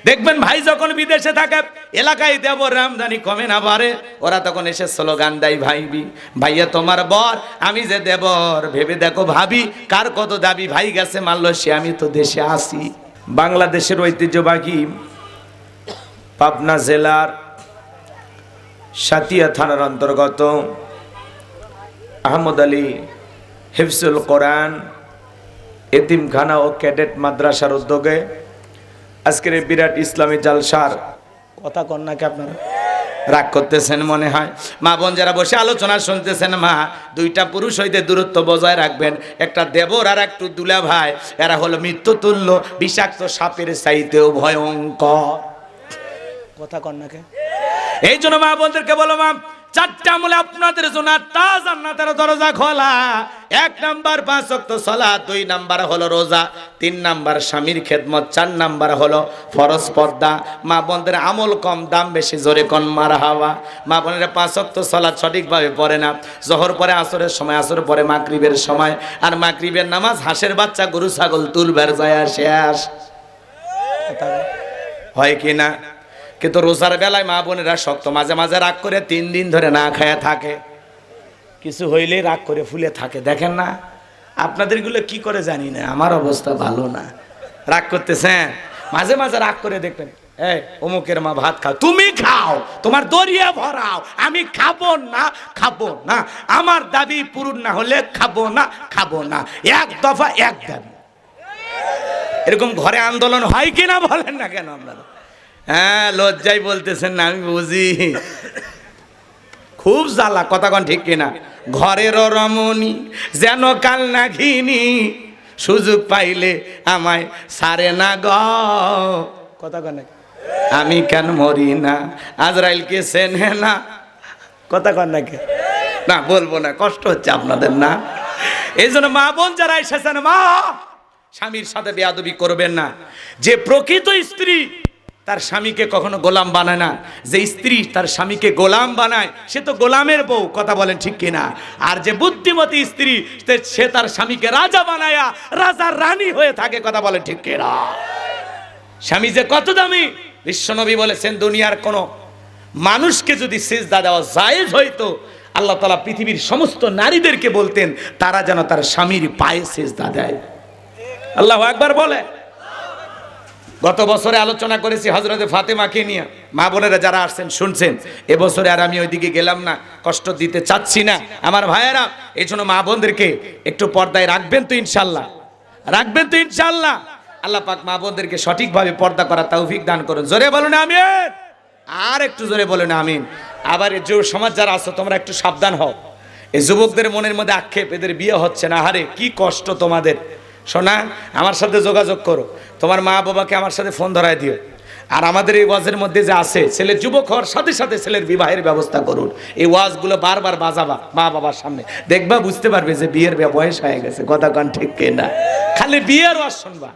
দেখবেন ভাই যখন বিদেশে থাকে, এলাকায় দেব রামদানি কমে না বাড়ে, ওরা তখন এসে স্লোগান দেয়, ভাইয়া তোমার বর, আমি যে দেবর, ভেবে দেখো ভাবি কার কত দাবি, ভাই গেছে মানলো সে, আমি তো দেশে আসি। বাংলাদেশের ঐতিহ্যবাহী পাবনা জেলার সাতিয়া থানার অন্তর্গত আহমদ আলী হিফজুল কোরআন এতিমখানা ও ক্যাডেট মাদ্রাসার উদ্যোগে আজকের এই বিরাট ইসলামী জালসার কথা কন্যাকে আপনারা রাগ করতেছেন মনে হয়। মা বোন যারা বসে আলোচনা শুনতেছেন, মা দুইটা পুরুষ হইতে দূরত্ব বজায় রাখবেন। একটা দেবর আর একটু দুলা ভাই, এরা হলো মৃত্যুতুল্য, বিষাক্ত সাপের চাইতেও ভয়ঙ্কর। কথা কন্যাকে এই জন্য মা বোনদেরকে বলো, মা চারটা আমলে আপনাদের জন্য তা জান্নাতের দরজা খোলা। 1 নাম্বার 5 ওয়াক্ত সালাত, 2 নাম্বার হলো রোজা, 3 নাম্বার স্বামীর খেদমত, 4 নাম্বার হলো ফরজ পর্দা। মা বোনদের আমল কম দাম বেশি, জোরে কোন মারহাবা। মা বোনেরা 5 ওয়াক্ত সালাত সঠিকভাবে পড়ে না। জোহর পরে আসরের সময়, আসর পরে মাগরিবের সময়, আর মাগরিবের নামাজ হাঁসের বাচ্চা গরু ছাগল তুলবার যায় শেষ হয় কিনা। কিন্তু রোজার বেলায় মা বোনেরা শক্ত, মাঝে মাঝে রাগ করে 3 দিন ধরে না খায়া থাকে, কিছু হইলেই রাগ করে ফুলে থাকে। দেখেন না আপনাদের গুলো কি করে জানি না, আমার অবস্থা ভালো না, রাগ করতেছেন মাঝে মাঝে রাগ করে। দেখবেন এই অমুকের মা ভাত খাও, তুমি খাও, তোমার দরিয়া ভরাও, আমি খাবো না, খাবো না, আমার দাবি পূরণ না হলে খাবো না, খাবো না, 1 দফা 1 দাবি। এরকম ঘরে আন্দোলন হয় কিনা বলেন না কেন আপনারা? হ্যাঁ, লজ্জায় বলতেছেন না, আমি বুঝি, খুব জ্বালা। কথা কন ঠিক কিনা? ঘরের রমণী যেন কাল না ঘিনি, সুযোগ পাইলে আমায় সারে না গ। কথা কন, আমি কেন মরি না, আজরাইলকে চেনে না। কথা কন নাকি? না বলবো না, কষ্ট হচ্ছে আপনাদের না। এই জন্য মা বোন যারা এসেছেন, মা স্বামীর সাথে বেয়াদবি করবেন না। যে প্রকৃত স্ত্রী তার স্বামীকে কখনো গোলাম বানায় না, যে স্ত্রী তার স্বামীকে গোলাম বানায় সে তো গোলামের বউ। কথা বলেন ঠিক কিনা? আর যে বুদ্ধিমতী স্ত্রী সে তার স্বামীকে রাজা বানায়া রাজার রানী হয়ে থাকে। কথা বলেন ঠিক কিনা? স্বামী যে কত দামি, বিশ্বনবী বলেছেন, দুনিয়ার কোন মানুষকে যদি সিজদা দেওয়া জায়েজ হইতো, আল্লাহ তাআলা পৃথিবীর সমস্ত নারীদেরকে বলতেন তারা যেন তার স্বামীর পায়ে সিজদা দেয়। আল্লাহু আকবার বলে। গত বছরে আলোচনা করেছি হযরতে ফাতেমাকে নিয়ে, মা বোনেরা যারা আসছেন শুনছেন। এবছরে আর আমি ওইদিকে গেলাম না, কষ্ট দিতে চাচ্ছি না আমার ভাইয়েরা। এই জন্য মা বোনদেরকে একটু পর্দায় রাখবেন তো ইনশাল্লাহ, রাখবেন তো ইনশাল্লাহ। আল্লাহ পাক মা বোনদেরকে সঠিকভাবে পর্দা করার তৌফিক দান করুন। জোরে বলুন আমিন, আর একটু জোরে বলুন আমিন। আবার এই যুব সমাজ যারা আছো তোমরা একটু সাবধান হও। এই যুবকদের মনের মধ্যে আক্ষেপ, এদের বিয়ে হচ্ছে না, হারে কি কষ্ট তোমাদের। শোনা, আমার সাথে যোগাযোগ করো, তোমার মা বাবাকে আমার সাথে ফোন ধরায় দিও। আর আমাদের এই ওয়াজের মধ্যে যে আছে, ছেলে যুবক হওয়ার সাথে সাথে ছেলের বিবাহের ব্যবস্থা করুন। এই ওয়াজগুলো বারবার বাজাবা মা বাবার সামনে, দেখবা বুঝতে পারবে যে বিয়ের বয়স হয়ে গেছে। কথা কান ঠিক কিনা? খালি বিয়ের ওয়াজ শুনবা,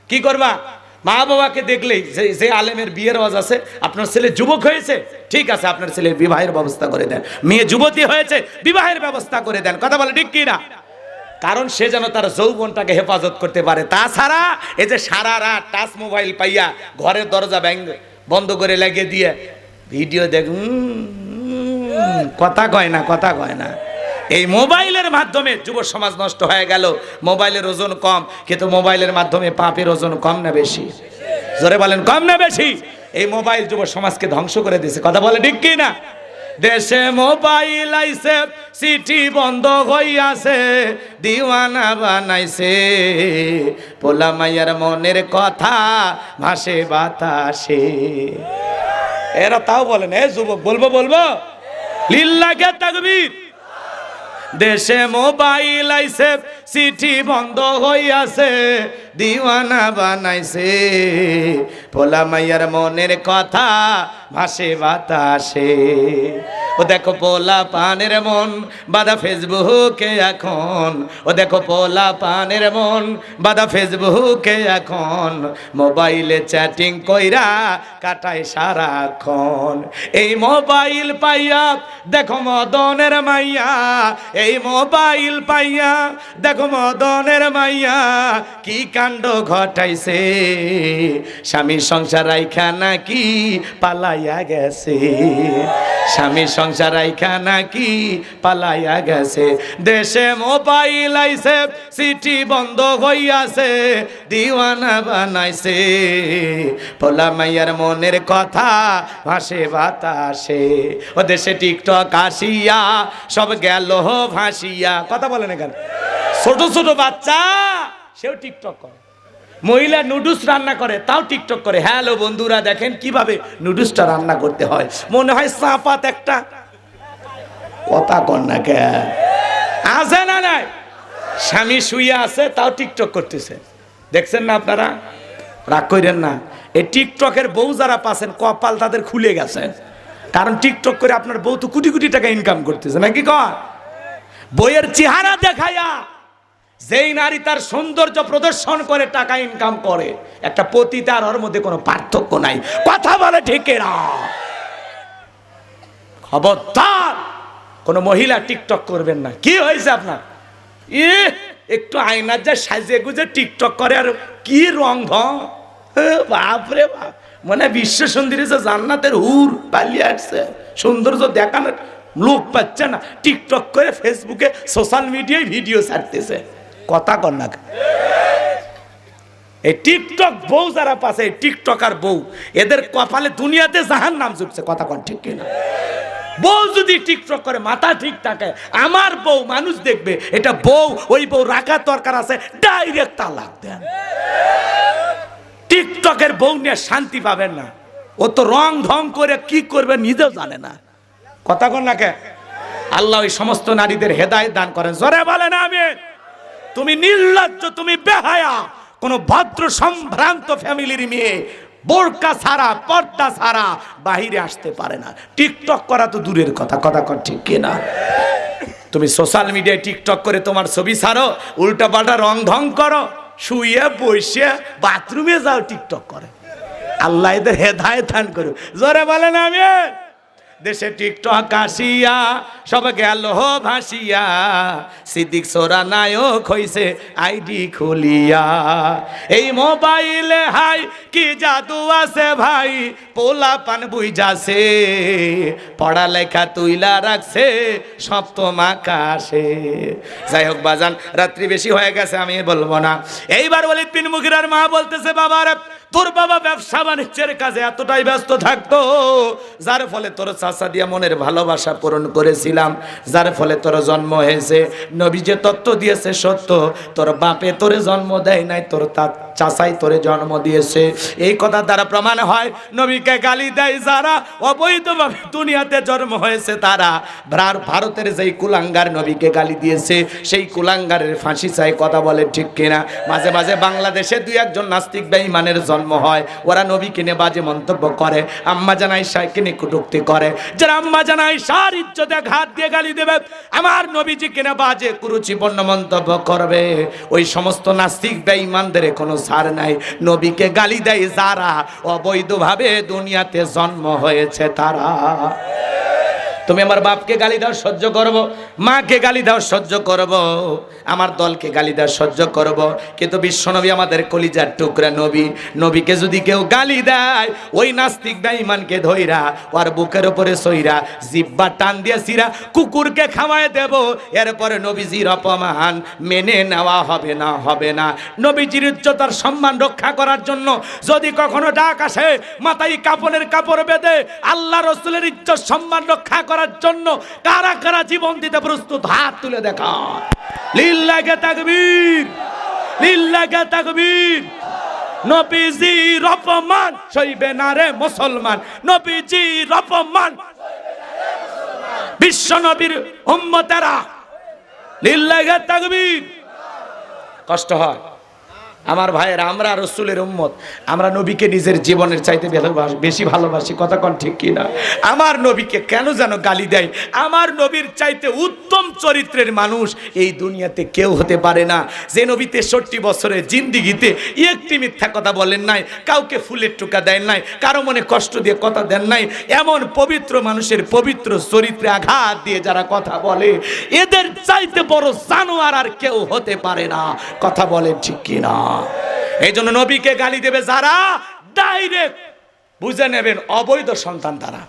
কি করবা? মা বাবাকে দেখলেই যে আলেমের বিয়ের ওয়াজ আছে, আপনার ছেলে যুবক হয়েছে, ঠিক আছে, আপনার ছেলের বিবাহের ব্যবস্থা করে দেন। মেয়ে যুবতী হয়েছে, বিবাহের ব্যবস্থা করে দেন। কথা বলে ঠিক কিনা? কারণ সে যেন তার যৌবনটাকে হেফাজত করতে পারে। তাছাড়া এই যে সারা রাত টাচ মোবাইল পাইয়া ঘরের দরজা বন্ধ করে লাগিয়ে দিয়ে ভিডিও দেখ, কথা কয় না, কথা কয় না। এই মোবাইলের মাধ্যমে যুব সমাজ নষ্ট হয়ে গেল। মোবাইলের ওজন কম, কিন্তু মোবাইলের মাধ্যমে পাপের ওজন কম না বেশি? জোরে বলেন, কম না বেশি? এই মোবাইল যুব সমাজকে ধ্বংস করে দিয়েছে। কথা বলে ঠিক কি না? দেশে মোবাইল আইছে, চিঠি বন্ধ হইয়াছে, দিওয়ানা বানাইছে, পোলা মাইয়ার মনের কথা ভাসে বাতাসে। এরা তাও বলেন, এ যুবক বলবো বলবো, লিল্লাহে তাকবীর। দেশে মোবাইল আইছে, চিঠি বন্ধ হইয়াছে, দিওয়ানা বানাইছে, পোলা মাইয়ার মনের কথা ভাসে বাতাসে। ও দেখো পোলা পানের মন বাদা ফেসবুকে এখন, ও দেখো পোলা পানের মন বাদা ফেসবুকে এখন, মোবাইলে চ্যাটিং কইরা কাটায় সারাক্ষণ। এই মোবাইল পাইয়া দেখো মদনের মাইয়া, এই মোবাইল পাইয়া দেখো মদনের মাইয়া কি কাণ্ড ঘটাইছে, স্বামী সংসার রাইখা নাকি পালাইয়া গেছে, স্বামী সংসার রাইখা নাকি পালাইয়া গেছে। দেশে মোবাইল আইছে সিটি বন্ধ হইয়াছে, দিওয়ানা বানাইছে, পোলা মাইয়ার মনের কথা ভাসে বাতাসে। ও দেশে টিকটক আসিয়া সব গেল ভাসিয়া। কথা বলেন এখানে, ছোট ছোট বাচ্চা সেও টিকটক করে, মহিলা নুডলস রান্না করে তাও টিকটক করে। হ্যালো বন্ধুরা, দেখেন কিভাবে নুডলসটা রান্না করতে হয়, মনে হয় সাপাত একটা। কথা কন না কে আছে না নাই? স্বামী শুয়ে আছে তাও টিকটক করতেছে, দেখছেন না আপনারা? রাগ করেন না, এই টিকটকের বউ যারা পাচ্ছেন কপাল তাদের খুলে গেছে, কারণ টিকটক করে আপনার বউ তো কোটি কোটি টাকা ইনকাম করতেছে নাকি? কর বইয়ের চেহারা দেখায়া যেই নারী তার সৌন্দর্য প্রদর্শন করে টাকা ইনকাম করে, একটা পতিতা আর ওর মধ্যে কোনো পার্থক্য নাই। কথা বলে ঠিক না? খবরদার কোনো মহিলা টিকটক করবেন না। কি হয়েছে আপনার? একটু আয়নার যা সাজে গুজে টিকটক করে, আর কি রং ঢং, বাপরে বাপ, মানে বিশ্ব সুন্দরী যে জান্নাতের হুর পালিয়ে আসছে, সৌন্দর্য দেখানোর লোক পাচ্ছে না, টিকটক করে ফেসবুকে সোশ্যাল মিডিয়ায় ভিডিও ছাড়তেছে। কথা কর না, এই টিকটক বউ যারা পাচ্ছে, এই টিকটকার বউ, এদের কপালে দুনিয়াতে জাহান্নাম জুটছে। কথা কন ঠিক কিনা? বউ যদি টিকটক করে মাথা ঠিক থাকে, আমার বউ মানুষ দেখবে এটা বউ, ওই বউ রাখার দরকার আছে, ডাইরেক্ট তালাক দেন। টিকটকের বউ নিয়ে শান্তি পাবেন না, ও তো রং ঢং করে কি করবে নিজেও জানে না। কথা কন না কে? আল্লাহ ওই সমস্ত নারীদের হেদায়েত দান করেন, জোরে বলেন আমিন। তুমি নির্লজ্জ, তুমি বেহায়া, কোন ভদ্র সম্ভ্রান্ত ফ্যামিলির মেয়ে বোরকা ছাড়া পর্দা ছাড়া বাহিরে আসতে পারে না। টিকটক করা তো দূরের কথা। কথা কর ঠিক কিনা? তুমি সোশ্যাল মিডিয়ায় টিকটক করে তোমার ছবি ছাড়ো, উল্টা পাল্টা রং ঢং করো, শুয়ে বসে বাথরুমে যাও টিকটক করে। আল্লাহ এদের হেদায়েত দান করুন, জোরে বলেন আমিন। দেশে টিকটক আসিয়া সব গেল ভাসিয়া, সিদ্দিক সোরা নায়ক হইছে আইডি খুলিয়া। এই মোবাইলে হাই কি জাদু আছে ভাই, পোলা পান বুইজাছে, পড়ালেখা তুইলা রাখছে সপ্তম আকাশে। যাই হোক বাজান, রাত্রি বেশি হয়ে গেছে, আমি বলবো না। এইবার ওয়ালিদ বিন মুগিরার মা বলতেছে, বাবার তোর বাবা ব্যবসা বাণিজ্যের কাজে এতটাই ব্যস্ত থাকতো, যার ফলে তোর চাচা দিয়া মনের ভালোবাসা পূরণ করেছিলাম, যার ফলে তোর জন্ম হয়েছে। নবী যে তত্ত্ব দিয়েছে সত্য, তোর বাপে তোরে জন্ম দেয় নাই, তোর চাচাই তোরে জন্ম দিয়েছে। এই কথা দ্বারা প্রমাণ হয় নবীকে গালি দেয় যারা, অবৈধভাবে দুনিয়াতে জন্ম হয়েছে তারা। ভারতের যেই কুলাঙ্গার নবীকে গালি দিয়েছে, সেই কুলাঙ্গারের ফাঁসি চাই। কথা বলে ঠিক কিনা? মাঝে মাঝে বাংলাদেশে দুই একজন নাস্তিক বেঈমানের জন্ম হয়, ওরা নবীকে নিয়ে বাজে মন্তব্য করে, আম্মা জান আয়েশাকে নিয়ে কটূক্তি করে। যারা আম্মা জান আয়েশার ইজ্জতে ঘাত দিয়ে গালি দেবে, আমার নবীজিকে নিয়ে বাজে কুরুচিপূর্ণ মন্তব্য করবে, ওই সমস্ত নাস্তিক বেঈমানদের কোনো ছাড় নাই। নবীকে গালি দেয় যারা, অবৈধভাবে দুনিয়াতে জন্ম হয়েছে তারা। তুমি আমার বাপকে গালি দাও সহ্য করব, মাকে গালি দাও সহ্য করব, আমার দলকে গালি দাও সহ্য করব, কিন্তু বিশ্বনবী আমাদের কলিজার টুকরা নবী, নবীকে যদি কেউ গালি দেয়, ওই নাস্তিক বেঈমানকে ধইরা ওর বুকের উপরে সইরা জিহ্বা টান দিয়ে সিরা কুকুরকে খাওয়ায় দেব। এরপরে নবীজির অপমান মেনে নেওয়া হবে না, হবে না। নবীজির ইজ্জত আর সম্মান রক্ষা করার জন্য যদি কখনো ডাক আসে, মাথায় কাপড়ের কাপড় বেঁধে আল্লাহ রাসূলের ইজ্জত সম্মান রক্ষা করার জন্য কারা কারা জীবন দিতে প্রস্তুত, হাত তুলে দেখা। লিল্লাহি তাকবীর, লিল্লাহি তাকবীর। নবীজির অপমান সইবে না রে মুসলমান, নবীজির অপমান বিশ্ব নবীর উম্মতেরা। লিল্লাহি তাকবীর। কষ্ট হয়, আমার ভাইয়ের, আমরা রাসূলের উম্মত, আমরা নবীকে নিজের জীবনের চাইতে বেশি ভালোবাসি। কথা কোন ঠিক কি না? আমার নবীকে কেন যেন গালি দেয়? আমার নবীর চাইতে উত্তম চরিত্রের মানুষ এই দুনিয়াতে কেউ হতে পারে না। যে নবী 63 বছরের জিন্দিগিতে একটি মিথ্যা কথা বলেন নাই, কাউকে ফুলের টোকা দেন নাই, কারো মনে কষ্ট দিয়ে কথা দেন নাই, এমন পবিত্র মানুষের পবিত্র চরিত্রে আঘাত দিয়ে যারা কথা বলে, এদের চাইতে বড় জানোয়ার আর কেউ হতে পারে না। কথা বলেন ঠিক কি না? এই জন্য নবীকে গালি দেবে যারা, ডাইরেক্ট বুঝে নেবেন অবৈধ সন্তান তারা।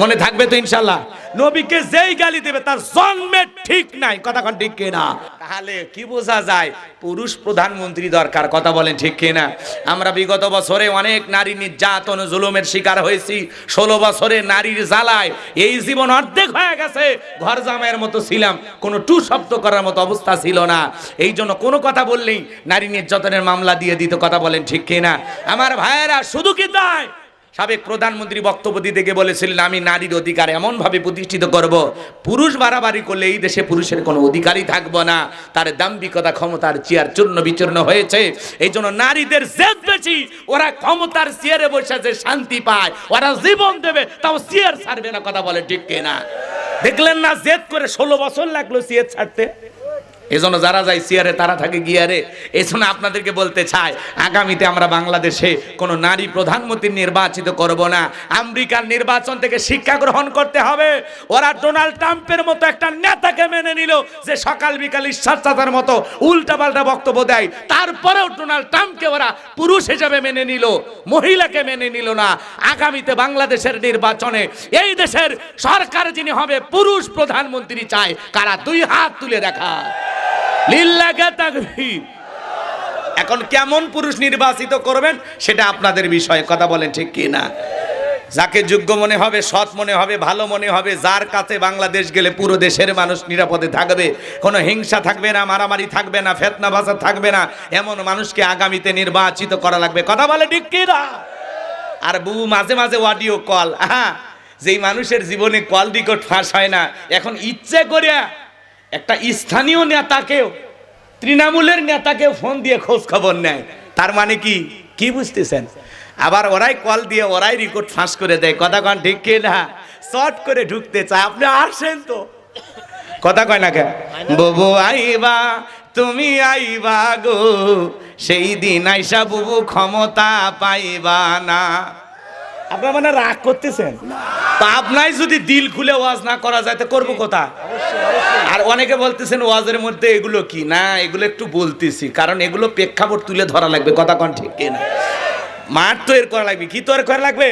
মনে থাকবে তো ইনশাল্লাহ? নবীকে যেই গালি দেবে তার জন্মের ঠিক নাই। কথা কোন ঠিক কিনা? তাহলে কি বোঝা যায়? পুরুষ প্রধানমন্ত্রী দরকার। কথা বলেন ঠিক কিনা? আমরা বিগত বছরে অনেক নারী নির্যাতন জুলুমের শিকার হয়েছি। 16 বছরে নারীর জ্বালায় এই জীবন অর্ধেক হয়ে গেছে। ঘর জামাইয়ের মতো ছিলাম, কোনো টু শব্দ করার মতো অবস্থা ছিল না। এই জন্য কোনো কথা বললেই নারী নির্যাতনের মামলা দিয়ে দিত। কথা বলেন ঠিক কিনা? আমার ভাইয়েরা, শুধু কি তাই, সাবেক প্রধানমন্ত্রী বক্তব্য দিতে গিয়ে বলেছিলেন, আমি নারীর অধিকার এমনভাবে প্রতিষ্ঠিত করব, পুরুষ বাড়াবাড়ি করলে এই দেশে পুরুষের কোনো অধিকারই থাকবে না। তার দাম্ভিকতা ক্ষমতার চেয়ার চূর্ণ বিচূর্ণ হয়েছে। এই জন্য নারীদের জেদ বেশি। ওরা ক্ষমতার চেয়ারে বসে যে শান্তি পায়, ওরা জীবন দেবে তাও চেয়ার ছাড়বে না। কথা বলে ঠিক কিনা? দেখলেন না জেদ করে 16 বছর লাগলো চেয়ার ছাড়তে। এজন্য যারা যায় চেয়ারে তারা থাকে গিয়ারে। এজন্য আপনাদেরকে বলতে চাই, আগামীতে আমরা বাংলাদেশে কোনো নারী প্রধানমন্ত্রী নির্বাচিত করব না। আমেরিকার নির্বাচন থেকে শিক্ষা গ্রহণ করতে হবে। ওরা ডোনাল্ড ট্রাম্পের মতো একটা নেতাকে মেনে নিল যে সকাল বিকাল ঈশ্বরচাচার মতো উল্টাপাল্টা বক্তব্য দেয়, তারপরেও ডোনাল্ড ট্রাম্পকে ওরা পুরুষ হিসেবে মেনে নিল, মহিলাকে মেনে নিল না। আগামীতে বাংলাদেশের নির্বাচনে এই দেশের সরকার যিনি হবে পুরুষ প্রধানমন্ত্রী চায়, কারা 2 হাত তুলে দেখা। লিল্লাহি তাকবীর। এখন কেমন পুরুষ নির্বাচিত করবেন সেটা আপনাদের বিষয়। কথা বলেন ঠিক কি না? যাকে যোগ্য মনে হবে, সৎ মনে হবে, ভালো মনে হবে, যার কাছে বাংলাদেশ গেলে পুরো দেশের মানুষ নিরাপদে থাকবে, কোনো হিংসা থাকবে না, মারামারি থাকবে না, ফেতনা বাজার থাকবে না, এমন মানুষকে আগামীতে নির্বাচিত করা লাগবে। কথা বলে ঠিক কি না? আর বহু মাঝে মাঝে অডিও কল, যেই মানুষের জীবনে কল রেকর্ড ফাঁস হয় না, এখন ইচ্ছে করে একটা স্থানীয় নেতাকেও, তৃণমূলের নেতাকেও ফোন দিয়ে খোঁজ খবর নেয়। তার মানে কি কি বুঝতেছেন? আবার ওরাই কল দিয়ে ওরাই রেকর্ড ফাঁস করে দেয়। কথা কন ঠিক কি না? শর্ট করে ঢুকতে চায়। আপনি আসেন তো, কথা কয় না কেন? বুবু আইবা তুমি আইবা গো, সেই দিন আইসা বুবু ক্ষমতা পাইবা না। আপনারা মানে রাগ করতেছেন? আপনাই যদি দিল খুলে ওয়াজ না করা যায় তো করবো কোথা? আর অনেকে বলতেছেন ওয়াজের মধ্যে এগুলো কি না, এগুলো একটু বলতেছি কারণ এগুলো প্রেক্ষাপট তুলে ধরা লাগবে। কথা কন ঠিক কিনা? মাঠ তৈরি করা লাগবে। কি তৈরি করা লাগবে?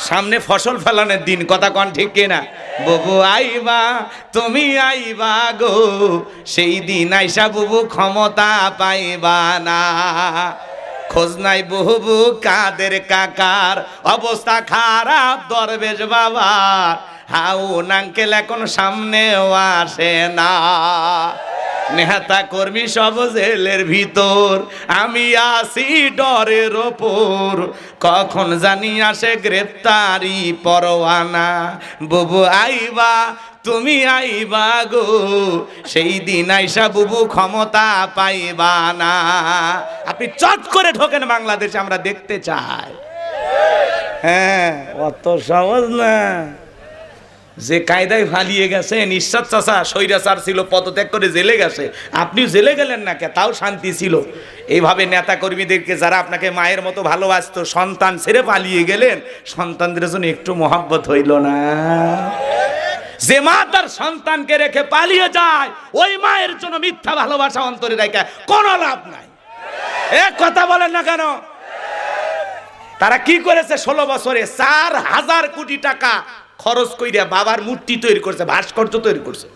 সামনে ফসল ফলানোর দিন। কথা কন ঠিক কিনা? বুবু আইবা তুমি আইবা গো, সেই দিন আইসা বুবু ক্ষমতা পাইবা না। খোঁজ নাই বুবু কাদের কাকার, অবস্থা খারাপ দরবেশ বাবার, হাউন আঙ্কেল এখন সামনেও আসে না। নেতা কর্মী সব জেলের ভিতর, আমি আসি ডরের ওপর, কখন জানি আসে গ্রেপ্তারি পরোয়ানা। বুবু আইবা তুমি আইবা গো, সেই দিন আইসা বুবু ক্ষমতা পাইবা না। আপনি চট করে ঢোকেন বাংলাদেশে, আমরা দেখতে চাই। হ্যাঁ, অত সহজ না। যে কায়দায় ফালিয়ে গেছেন, ঈশ্বর চাচা স্বৈরাচার ছিল, পদত্যাগ করে জেলে গেছে, আপনিও জেলে গেলেন না কে? তাও শান্তি ছিল। এইভাবে নেতা কর্মীদেরকে যারা আপনাকে মায়ের মতো ভালোবাসতো, সন্তান ছেড়ে পালিয়ে গেলেন, সন্তানদের জন্য একটু মহব্বত হইল না? যে মা তার সন্তানকে রেখে পালিয়ে যায়, ওই মায়ের জন্য মিথ্যা ভালোবাসা অন্তরে রেখে কোনো লাভ নাই। এক কথা বলেন না কেন? তারা কি করেছে? 16 বছরে 4000 কোটি টাকা খরচ কইরা বাবার মূর্তি তৈরি করছে, ভাস্কর্য তৈরি করছে।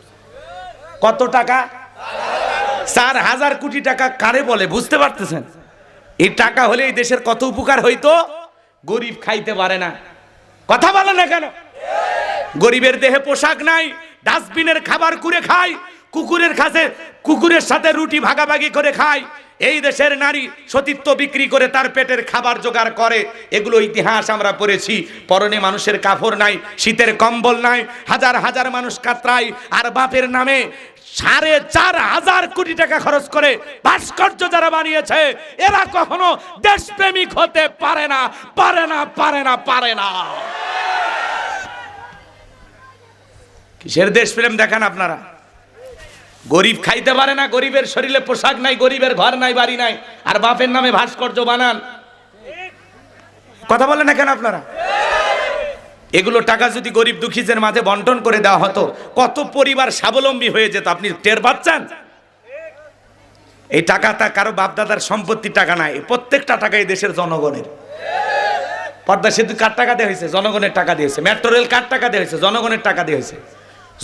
কত টাকা? 4000 কোটি টাকা। কারে বলে বুঝতে পারতেছেন? এই টাকা হলে এই দেশের কত উপকার হইতো। গরিব খাইতে পারে না। কথা বলে না কেন? গরিবের দেহে পোশাক নাই, ডাস্টবিনের খাবার কুড়ে খায়। কুকুরের কাছে কুকুরের সাথে রুটি ভাগাভাগি করে খায়। এই দেশের নারী সতীত্ব বিক্রি করে তার পেটের খাবার জোগাড় করে। এগুলো ইতিহাস আমরা পড়েছি। পরনে মানুষের কাপড় নাই, শীতের কম্বল নাই, হাজার হাজার মানুষ কাতরায়। আর বাপের নামে 4,500 কোটি টাকা খরচ করে ভাস্কর্য যারা বানিয়েছে, এরা কখনো দেশপ্রেমিক হতে পারে না, পারে না, পারে না, পারে না। কিসের দেশপ্রেম দেখান আপনারা? গরিব খাইতে পারে না, গরিবের শরীরে পোশাক নাই, গরিবের ঘর নাই, বাড়ি নাই, আর বাপের নামে ভাস্কর্য বানান। কথা বলেন না কেন আপনারা? এগুলো টাকা যদি গরিব দুঃখীদের মাঝে বন্টন করে দেওয়া হতো, কত পরিবার স্বাবলম্বী হয়ে যেত, আপনি টের পাচ্ছেন? এই টাকাটা কারো বাপদাদার সম্পত্তির টাকা নাই, প্রত্যেকটা টাকা এই দেশের জনগণের। পদ্মা সেতু কার টাকা দেওয়া হয়েছে? জনগণের টাকা দিয়েছে। মেট্রো রেল কার টাকা দেওয়া হয়েছে? জনগণের টাকা দিয়ে হয়েছে।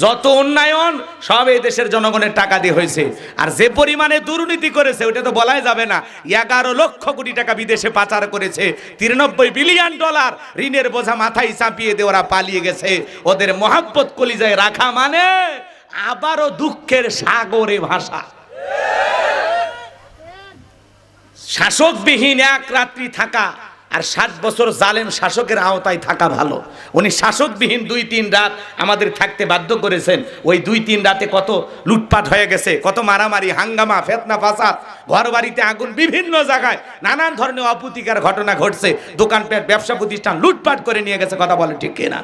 যত উন্নয়ন সব এই দেশের জনগণের টাকা দিয়ে হয়েছে। আর যে পরিমাণে দুর্নীতি করেছে ওটা তো বলাই যাবে না। 11 লক্ষ কোটি টাকা বিদেশে পাচার করেছে, 93 বিলিয়ন ডলার ঋণের বোঝা মাথায় চাপিয়ে দিয়ে ওরা পালিয়ে গেছে। ওদের মহাব্বত কলিজায় রাখা মানে আবারও দুঃখের সাগরে ভাষা। শাসকবিহীন এক রাত্রি থাকা আর 60 বছর জালেম শাসকের আওতায় থাকা ভালো। উনি শাসকবিহীন 2-3 রাত আমাদের থাকতে বাধ্য করেছেন। ওই 2-3 রাতে কত লুটপাট হয়ে গেছে, কত মারামারি, হাঙ্গামা, ফেতনা ফাসাদ, ঘর বাড়িতে আগুন, বিভিন্ন জায়গায় নানান ধরনের অপ্রীতিকর ঘটনা ঘটছে। দোকানপাট, ব্যবসা প্রতিষ্ঠান লুটপাট করে নিয়ে গেছে। কথা বলে ঠিক কিনা?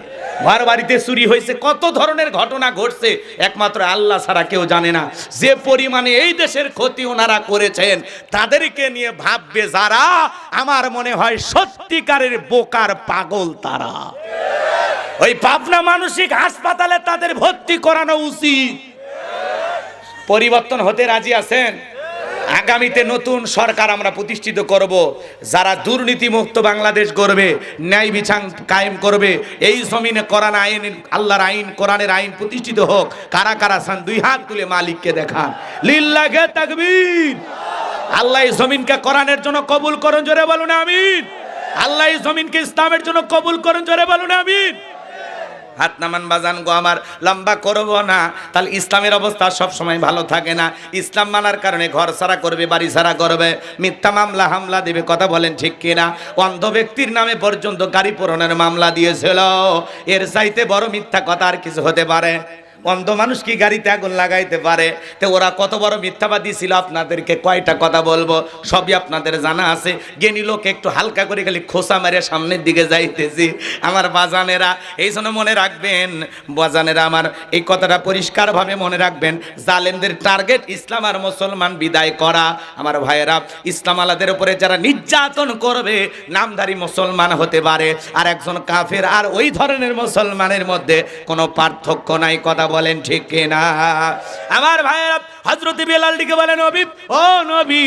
ঘর বাড়িতে চুরি হয়েছে, কত ধরনের ঘটনা ঘটছে একমাত্র আল্লাহ ছাড়া কেউ জানে না। যে পরিমাণে এই দেশের ক্ষতি ওনারা করেছেন, তাদেরকে নিয়ে ভাববে যারা, আমার মনে হয় সত্যিকারের বোকার পাগল তারা। ওই পাবনা মানসিক হাসপাতালে তাদের ভর্তি করানো উচিত। পরিবর্তন হতে রাজি আছেন? আগামীতে নতুন সরকার আমরা প্রতিষ্ঠিত করব, যারা দুর্নীতি মুক্ত বাংলাদেশ গড়বে, ন্যায় বিচার কায়েম করবে। এই জমিনে কোরআন আইন, আল্লাহর আইন, কোরআনের আইন প্রতিষ্ঠিত হোক। কারা কারা চান? 2 হাত তুলে মালিককে দেখান। লিল্লাহে তাকবীর। আল্লাহ এই জমিনকে কোরআনের জন্য কবুল করুন, জোরে বলুন আমিন। আল্লাহ এই জমিনকে ইসলামের জন্য কবুল করুন, জোরে বলুন আমিন। হাত নামান বাজান গো আমার, লম্বা করব না। তাহলে ইসলামের অবস্থা সব সময় ভালো থাকে না। ইসলাম মানার কারণে ঘর ছাড়া করবে, বাড়ি ছাড়া করবে, মিথ্যা মামলা হামলা দেবে। কথা বলেন ঠিক কিনা? অন্ধ ব্যক্তির নামে পর্যন্ত গাড়ি পোড়ানোর মামলা দিয়েছিল। এর চাইতে বড় মিথ্যা কথা আর কিছু হতে পারে? অন্ধ মানুষ কি গাড়িতে আগুন লাগাইতে পারে? তো ওরা কত বড় মিথ্যাবাদী ছিল, আপনাদেরকে কয়টা কথা বলবো, সবই আপনাদের জানা আছে। জ্ঞানী লোক একটু হালকা করে খালি খোসা মারে সামনের দিকে যাইতেছি। আমার বাজানেরা, এই জন্য মনে রাখবেন বাজানেরা, আমার এই কথাটা পরিষ্কারভাবে মনে রাখবেন। জালেমদের টার্গেট ইসলাম আর মুসলমান বিদায় করা। আমার ভাইয়েরা, ইসলাম আলাদের উপরে যারা নির্যাতন করবে, নামধারী মুসলমান হতে পারে আর একজন কাফের, আর ওই ধরনের মুসলমানের মধ্যে কোনো পার্থক্য নাই। কথা বলেন ঠিক কিনা? আমার ভাইয়েরা, হযরত বেলাল দিকে বলেন, নবী, ও নবী,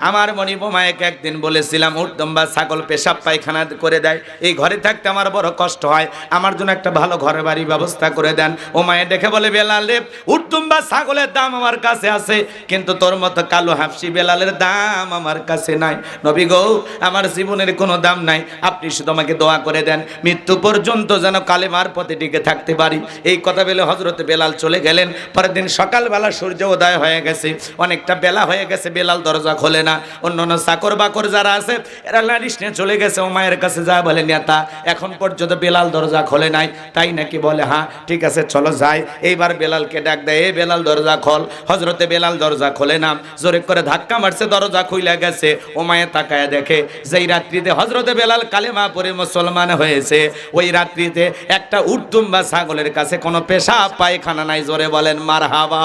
আমার মনি বোমায়কে একদিন বলেছিলাম উটদম্বা ছাগল পেশাব পায়খানা করে দেয়, এই ঘরে থাকতে আমার বড় কষ্ট হয়, আমার জন্য একটা ভালো ঘরের বাড়ি ব্যবস্থা করে দেন। ও মায়ে দেখে বলে, বেলাল রে, উটদম্বা ছাগলের দাম আমার কাছে আছে, কিন্তু তোর মতো কালো হাফসি বেলালের দাম আমার কাছে নাই। নবী গো, আমার জীবনের কোনো দাম নাই, আপনি শুধু আমাকে দোয়া করে দেন, মৃত্যু পর্যন্ত যেন কালেমার পথে টিকে থাকতে পারি। এই কথা বলে হযরত বেলাল চলে গেলেন। পরের দিন সকালবেলা সূর্য উদয় হয়ে গেছে, অনেকটা বেলা হয়ে গেছে, বেলাল দরজা খোলে না। অন্যান্য চাকর বাকর যারা আছে এরা লারিস নিয়ে চলে গেছে। ও মায়ের কাছে যা বলে, নেতা এখন পর্যন্ত বেলাল দরজা খোলে নাই, তাই নাকি? বলে হ্যাঁ, ঠিক আছে চলো যাই। এইবার বেলালকে ডাক দেয়, এ বেলাল দরজা খোল। হযরতে বেলাল দরজা খোলে না, জোরে করে ধাক্কা মারছে, দরজা খুইলা গেছে। ও মায়ে তাকায় দেখে যেই রাত্রিতে হযরতে বেলাল কালেমা পড়ে মুসলমান হয়েছে, ওই রাত্রিতে একটা উটদুম্বা ছাগলের কাছে কোনো পেশাব পায়খানা নাই। জোরে বলেন মারহাবা।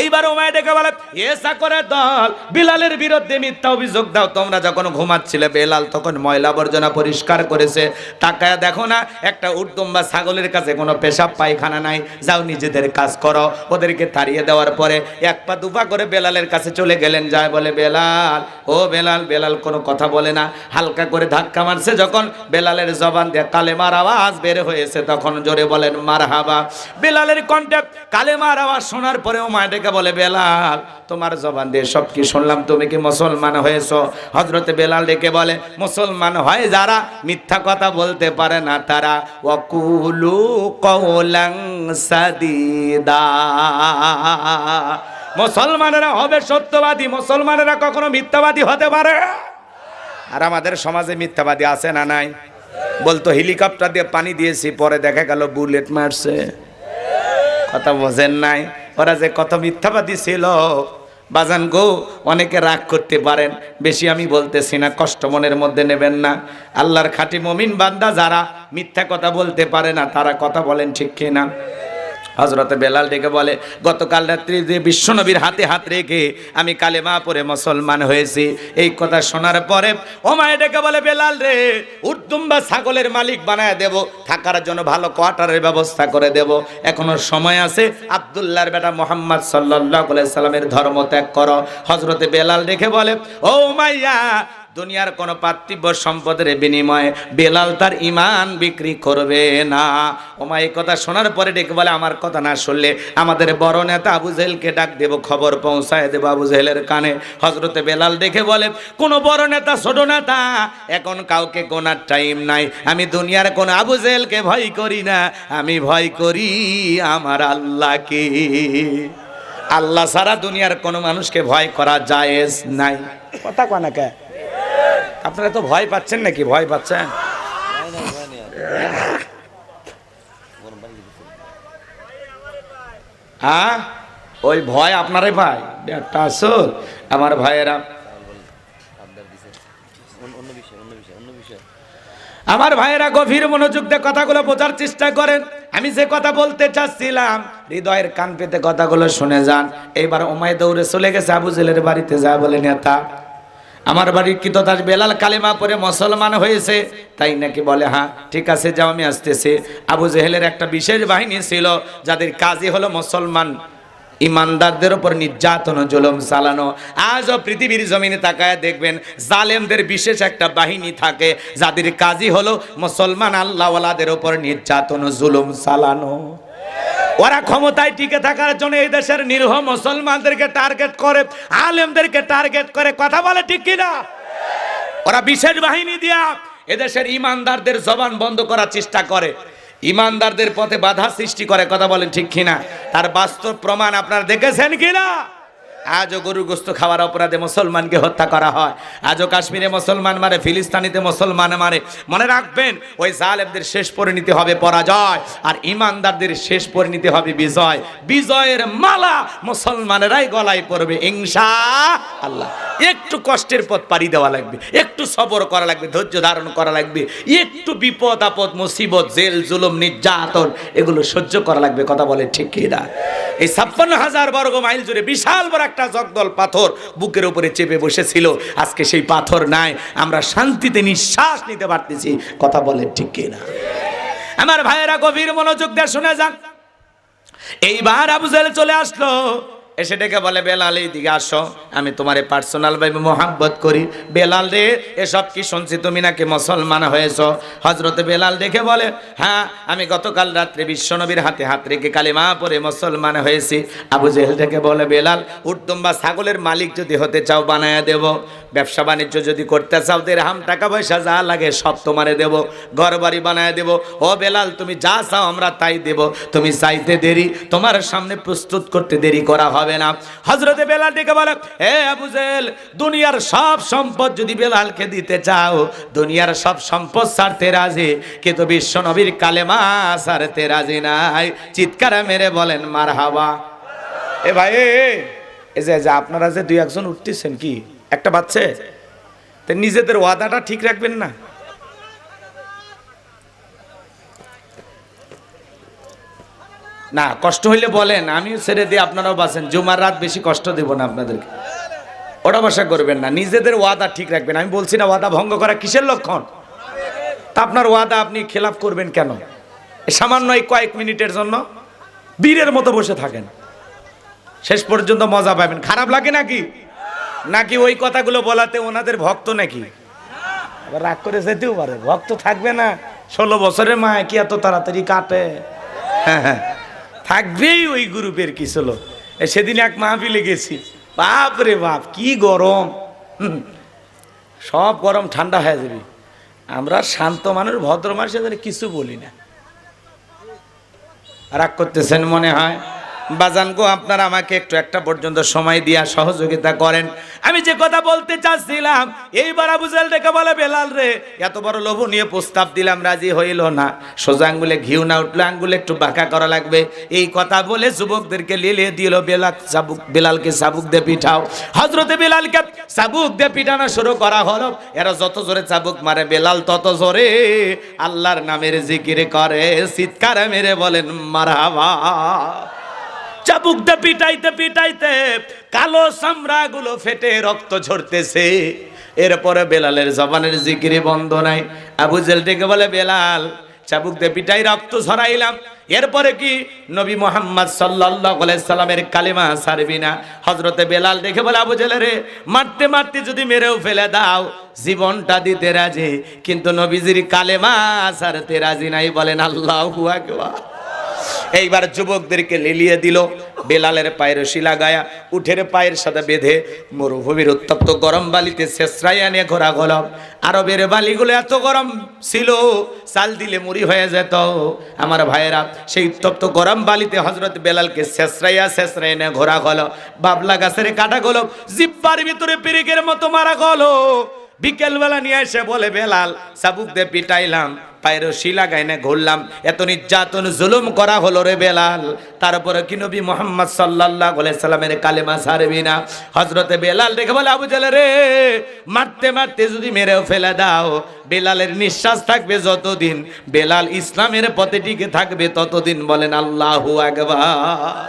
এইবার ও মায়ে ডেকে বলে, এ চাকরের দল, বেলালের বিরুদ্ধে মিথ্যা অভিযোগ দাও। তোমরা যখন ঘুমাচ্ছিলে বেলাল তখন ময়লা আবর্জনা পরিষ্কার করেছে, তাকায়া দেখো না একটা উটদুম্বা ছাগলের কাছে কোনো পেশাব পায়খানা নাই, যাও নিজেদের কাজ করো। ওদেরকে তাড়িয়ে দেওয়ার পরে এক পা দুপা করে বেলালের কাছে চলে গেলেন, যায় বলে, বেলাল, ও বেলাল। বেলাল কোনো কথা বলে না, হালকা করে ধাক্কা মারছে। যখন বেলালের জবান দিয়ে কালেমার আওয়াজ বের হয়েছে, তখন জোরে বলেন মারহাবা। বেলালের কণ্ঠে কালেমার আওয়াজ শোনার পরে ও মায়ের ডেকে বলে বেলাল তোমার জবান দিয়ে সব কি শুনলাম, তুমি কি মুসলমান হয়েছো? হযরতে বেলাল ডেকে বলে মুসলমান হয় যারা মিথ্যা কথা বলতে পারে না তারা, ওয়াকুলু কওলান সাদিদা। মুসলমানেরা হবে সত্যবাদী, মুসলমানেরা কখনো মিথ্যাবাদী হতে পারে। আর আমাদের সমাজে মিথ্যাবাদী আছে না নাই? বলতো হেলিকপ্টার দিয়ে পানি দিয়েছি, পরে দেখা গেল বুলেট মারছে। কথা বোঝেন নাই? ওরা যে কত মিথ্যাবাদী ছিল বাজান গো। অনেকে রাগ করতে পারেন, বেশি আমি বলতেছি না, কষ্ট মনের মধ্যে নেবেন না। আল্লাহর খাঁটি মুমিন বান্দা যারা মিথ্যা কথা বলতে পারে না তারা কথা বলেন ঠিক কিনা? হযরতে বেলাল ডেকে বলে গতকাল রাত্রি যে বিশ্বনবীর হাতে হাত রেখে আমি কালেমা পড়ে মুসলমান হয়েছি। এই কথা শোনার পরে ওমায় ডেকে বলে বেলাল রে, উর্দুম্বা ছাগলের মালিক বানায় দেব, থাকার জন্য ভালো কোয়ার্টারের ব্যবস্থা করে দেব, এখনো সময় আছে। আব্দুল্লাহর বেটা মুহাম্মদ সাল্লাল্লাহু আলাইহি সাল্লামের ধর্ম ত্যাগ করো। হযরতে বেলাল ডেকে বলে ও উমাইয়া, দুনিয়ার কোন পার্থিব সম্পদের বিনিময়ে বেলাল তার ঈমান বিক্রি করবে না। ওমা এই কথা শোনার পরে ডেকে বলে আমার কথা না শুনলে আমাদের বড় নেতা আবু জেহেলকে ডাক দেব, খবর পৌঁছায় দেব আবু জেহেলের কানে। হযরতে বেলাল ডেকে বলে কোন বড় নেতা ছোট নেতা এখন কাউকে গোনার টাইম নাই। আমি দুনিয়ার কোন আবু জেহেলকে ভয় করি না, আমি ভয় করি আমার আল্লাহকে। আল্লাহ ছাড়া দুনিয়ার কোন মানুষকে ভয় করা জায়েজ নাই। কথা কয় না কে? আপনারা তো ভয় পাচ্ছেন নাকি? ভয় পাচ্ছেন? হ্যাঁ, ওই ভয় আপনারাই ভাই একটা আসল। আমার ভাইয়েরা, আমার ভাইয়েরা গভীর মনোযোগ দিয়ে কথাগুলো বোঝার চেষ্টা করেন। আমি যে কথা বলতে চাচ্ছিলাম হৃদয়ের কান পেতে কথাগুলো শুনে যান। এইবার ওমায় দৌড়ে চলে গেছে আবু জেহেলের বাড়িতে, যা বলে নেতা আমার বাড়ির কি দাস বেলাল কালেমা পড়ে মুসলমান হয়েছে তাই নাকি? বলে হ্যাঁ ঠিক আছে যাও আমি আসতেছি। আবু জেহেলের একটা বিশেষ বাহিনী ছিল যাদের কাজই হলো মুসলমান ইমানদারদের উপর নির্যাতন জুলুম চালানো। আজও পৃথিবীর জমিনে তাকায় দেখবেন জালেমদের বিশেষ একটা বাহিনী থাকে যাদের কাজই হলো মুসলমান আল্লাহওয়ালাদের উপর নির্যাতন জুলুম চালানো। ওরা ক্ষমতায় টিকে থাকার জন্য এই দেশের নিরীহ মুসলমানদেরকে টার্গেট করে, আলেমদেরকে টার্গেট করে। কথা বলে ঠিক কিনা? ওরা বিশেষ বাহিনী দিয়া এদেশের ইমানদারদের জবান বন্ধ করার চেষ্টা করে, ইমানদারদের পথে বাধা সৃষ্টি করে। কথা বলেন ঠিক কিনা? তার বাস্তব প্রমাণ আপনারা দেখেছেন কিনা? আজও গরু গোস্ত খাওয়ার অপরাধে মুসলমানকে হত্যা করা হয়, আজও কাশ্মীরে মুসলমান মারে, ফিলিস্তিনিতে মুসলমান মারে। মনে রাখবেন ওই জালেমদের শেষ পরিণতি হবে পরাজয়, আর ইমানদারদের শেষ পরিণতি হবে বিজয়। বিজয়ের মালা মুসলমানেরাই গলায় পড়বে ইনশাআল্লাহ। একটু কষ্টের পথ পাড়ি দেওয়া লাগবে, একটু সবর করা লাগবে, ধৈর্য ধারণ করা লাগবে, একটু বিপদ আপদ মুসিবত জেল জুলুম নির্যাতন এগুলো সহ্য করা লাগবে। কথা বলে ঠিক কিনা? এই 56,000 বর্গ মাইল জুড়ে বিশাল বড় একটা জগদল পাথর বুকের উপরে চেপে বসেছিল, আজকে সেই পাথর নাই, আমরা শান্তিতে নিঃশ্বাস নিতে পারতেছি। কথা বলে ঠিক কিনা? আমার ভাইয়েরা গভীর মনোযোগ দিয়ে শুনে যান। এইবার আবু জেহেল চলে আসলো, এসে ডেকে বলে বেলাল এইদিকে আসো, আমি তোমারে পার্সোনাল ভাবে মোহাব্বত করি। বেলাল রে এসব কি শুনছি তুমি নাকি মুসলমান হয়েছো? হযরতে বেলাল ডেকে বলে হ্যাঁ আমি গতকাল রাত্রে বিশ্বনবীর হাতে হাত রেখে কালেমা পড়ে মুসলমান হয়েছি। আবু জেহেল ডেকে বলে বেলাল উটদুম্বা ছাগলের মালিক যদি হতে চাও বানায়া দেব, ব্যবসা বাণিজ্য যদি করতে চাও দিরহাম টাকা পয়সা যা লাগে সব তোমারে দেব, ঘর বাড়ি বানায়া দেব। ও বেলাল তুমি যা চাও আমরা তাই দেব, তুমি চাইতে দেরি, তোমার সামনে প্রস্তুত করতে দেরি করা হবে না। হযরতে বেলাল ডেকে বলে হে আবু জেহেল, দুনিয়ার সব সম্পদ যদি বেলালকে দিতে চাও, দুনিয়ার সব সম্পদ ছাড়তে রাজি, কিন্তু বিশ্ব নবীর কালেমা ছাড়তে রাজি নাই। চিৎকার মেরে বলেন মারহাবা। এ ভাই এই যে আপনারা যে দুই একজন উঠতেছেন কি একটা বাচ্চা, তো নিজেদের ওয়াদাটা ঠিক রাখবেন না? না কষ্ট হইলে বলেন, আমিও ছেড়ে দিয়ে আপনারাও বাঁচেন। জুমার রাত বেশি কষ্ট দেব না আপনাদেরকে, ওটা বসা করবেন না, নিজেদের ওয়াদা ঠিক রাখবেন। আমি বলছি না ওয়াদা ভঙ্গ করা কিসের লক্ষণ, তা আপনার ওয়াদা আপনি খেলাপ করবেন কেন? সামান্য এই কয়েক মিনিটের জন্য বীরের মতো বসে থাকেন, শেষ পর্যন্ত মজা পাবেন। খারাপ লাগে নাকি? নাকি ওই কথাগুলো বলাতে ওনাদের ভক্ত নাকি? আবার রাগ করে যেতেও পারে, ভক্ত থাকবে না। 16 বছরের মা কি এত তাড়াতাড়ি কাটে? হ্যাঁ হ্যাঁ থাকবেই ওই গ্রুপের কি ছিল। সেদিন এক মাহফিলে গেছি, বাপ রে বাপ কি গরম, সব গরম ঠান্ডা হয়ে যাবে। আমরা শান্ত মানুষ, ভদ্র মানুষ, এদের কিছু বলি না। রাগ করতেছেন মনে হয়। বাজান গো, আপনারা আমাকে একটু একটা পর্যন্ত সময় দিয়া সহযোগিতা করেন। আমি যে কথা বলতে চাচ্ছিলাম, এইবার আবু জাহেল ডেকে বলে, বেলাল রে, এত বড় লোভনীয় প্রস্তাব দিলাম, রাজি হইল না। সোজা আঙ্গুলে ঘিউ না উঠলো, আঙ্গুলে একটু বাঁকা করা লাগবে। এই কথা বলে যুবকদেরকে লিলিয়ে দিল, বেলালকে চাবুক দিয়ে পিঠাও। হযরতে বেলালকে চাবুক দিয়ে পিঠানো শুরু করা হলো। এরা যত জোরে চাবুক মারে, বেলাল তত জোরে আল্লাহর নামের জিকির করে, চিৎকার মেরে বলেন মারহাবা। চাবুক দিয়ে পিটাইতে পিটাইতে কালো চামড়া গুলো ফেটে রক্ত ঝরতেছে। এরপরে বেলালের জবানের জিকিরে বন্ধ নাই। আবু জেহেল ডেকে বলে, বেলাল চাবুক দিয়ে পিটাই রক্ত ঝরাইলাম, এরপরে কি নবী মুহাম্মদ সাল্লাল্লাহু আলাইহি সাল্লামের কালেমা ছাড়বি না? হযরতে বেলাল দেখে বলে, আবু জেহেল রে, মারতে মারতে যদি মেরেও ফেলে দাও, জীবনটা দিতে রাজি, কিন্তু নবীজির কালেমা ছাড়তে রাজি নাই। বলেন আল্লাহু আকবার। এইবার যুবকদেরকে লিলিয়ে দিল, বেলালের পায়ের রশি লাগায়া উঠের পায়ের সাথে বেঁধে মরুভূমির উত্তপ্ত গরম বালিতে শেষরাইয়া নিয়ে ঘোরা গেল। আরবের বালিগুলো এত গরম ছিল, চাল দিলে মুড়ি হয়ে যেত। আমার ভাইয়েরা, সেই উত্তপ্ত গরম বালিতে হযরত বেলালকে শেষরাইয়া নিয়ে ঘোরা গেল। বাবলা গাছের কাটা গেল, জিব্বার ভিতরে পেরেকের মতো মারা গেল। বিকেলবেলা নিয়ে এসে বলে, বেলাল চাবুক দিয়ে পিটাইলাম, পায়ের রশি লাগাই না ঘুরলাম, এত নির্যাতন জুলুম করা হলো রে বেলাল, তারপরে কি নবী মুহাম্মদ সাল্লাল্লাহু আলাইহি সাল্লামের কালেমা ছাড়বি না? হযরতে বেলাল দেখে বলে, আবু জেহেল রে, মারতে মারতে যদি মেরেও ফেলে দাও, বেলালের নিঃশ্বাস থাকবে যতদিন, বেলাল ইসলামের পথে টিকে থাকবে ততদিন। বলেন আল্লাহু আকবার।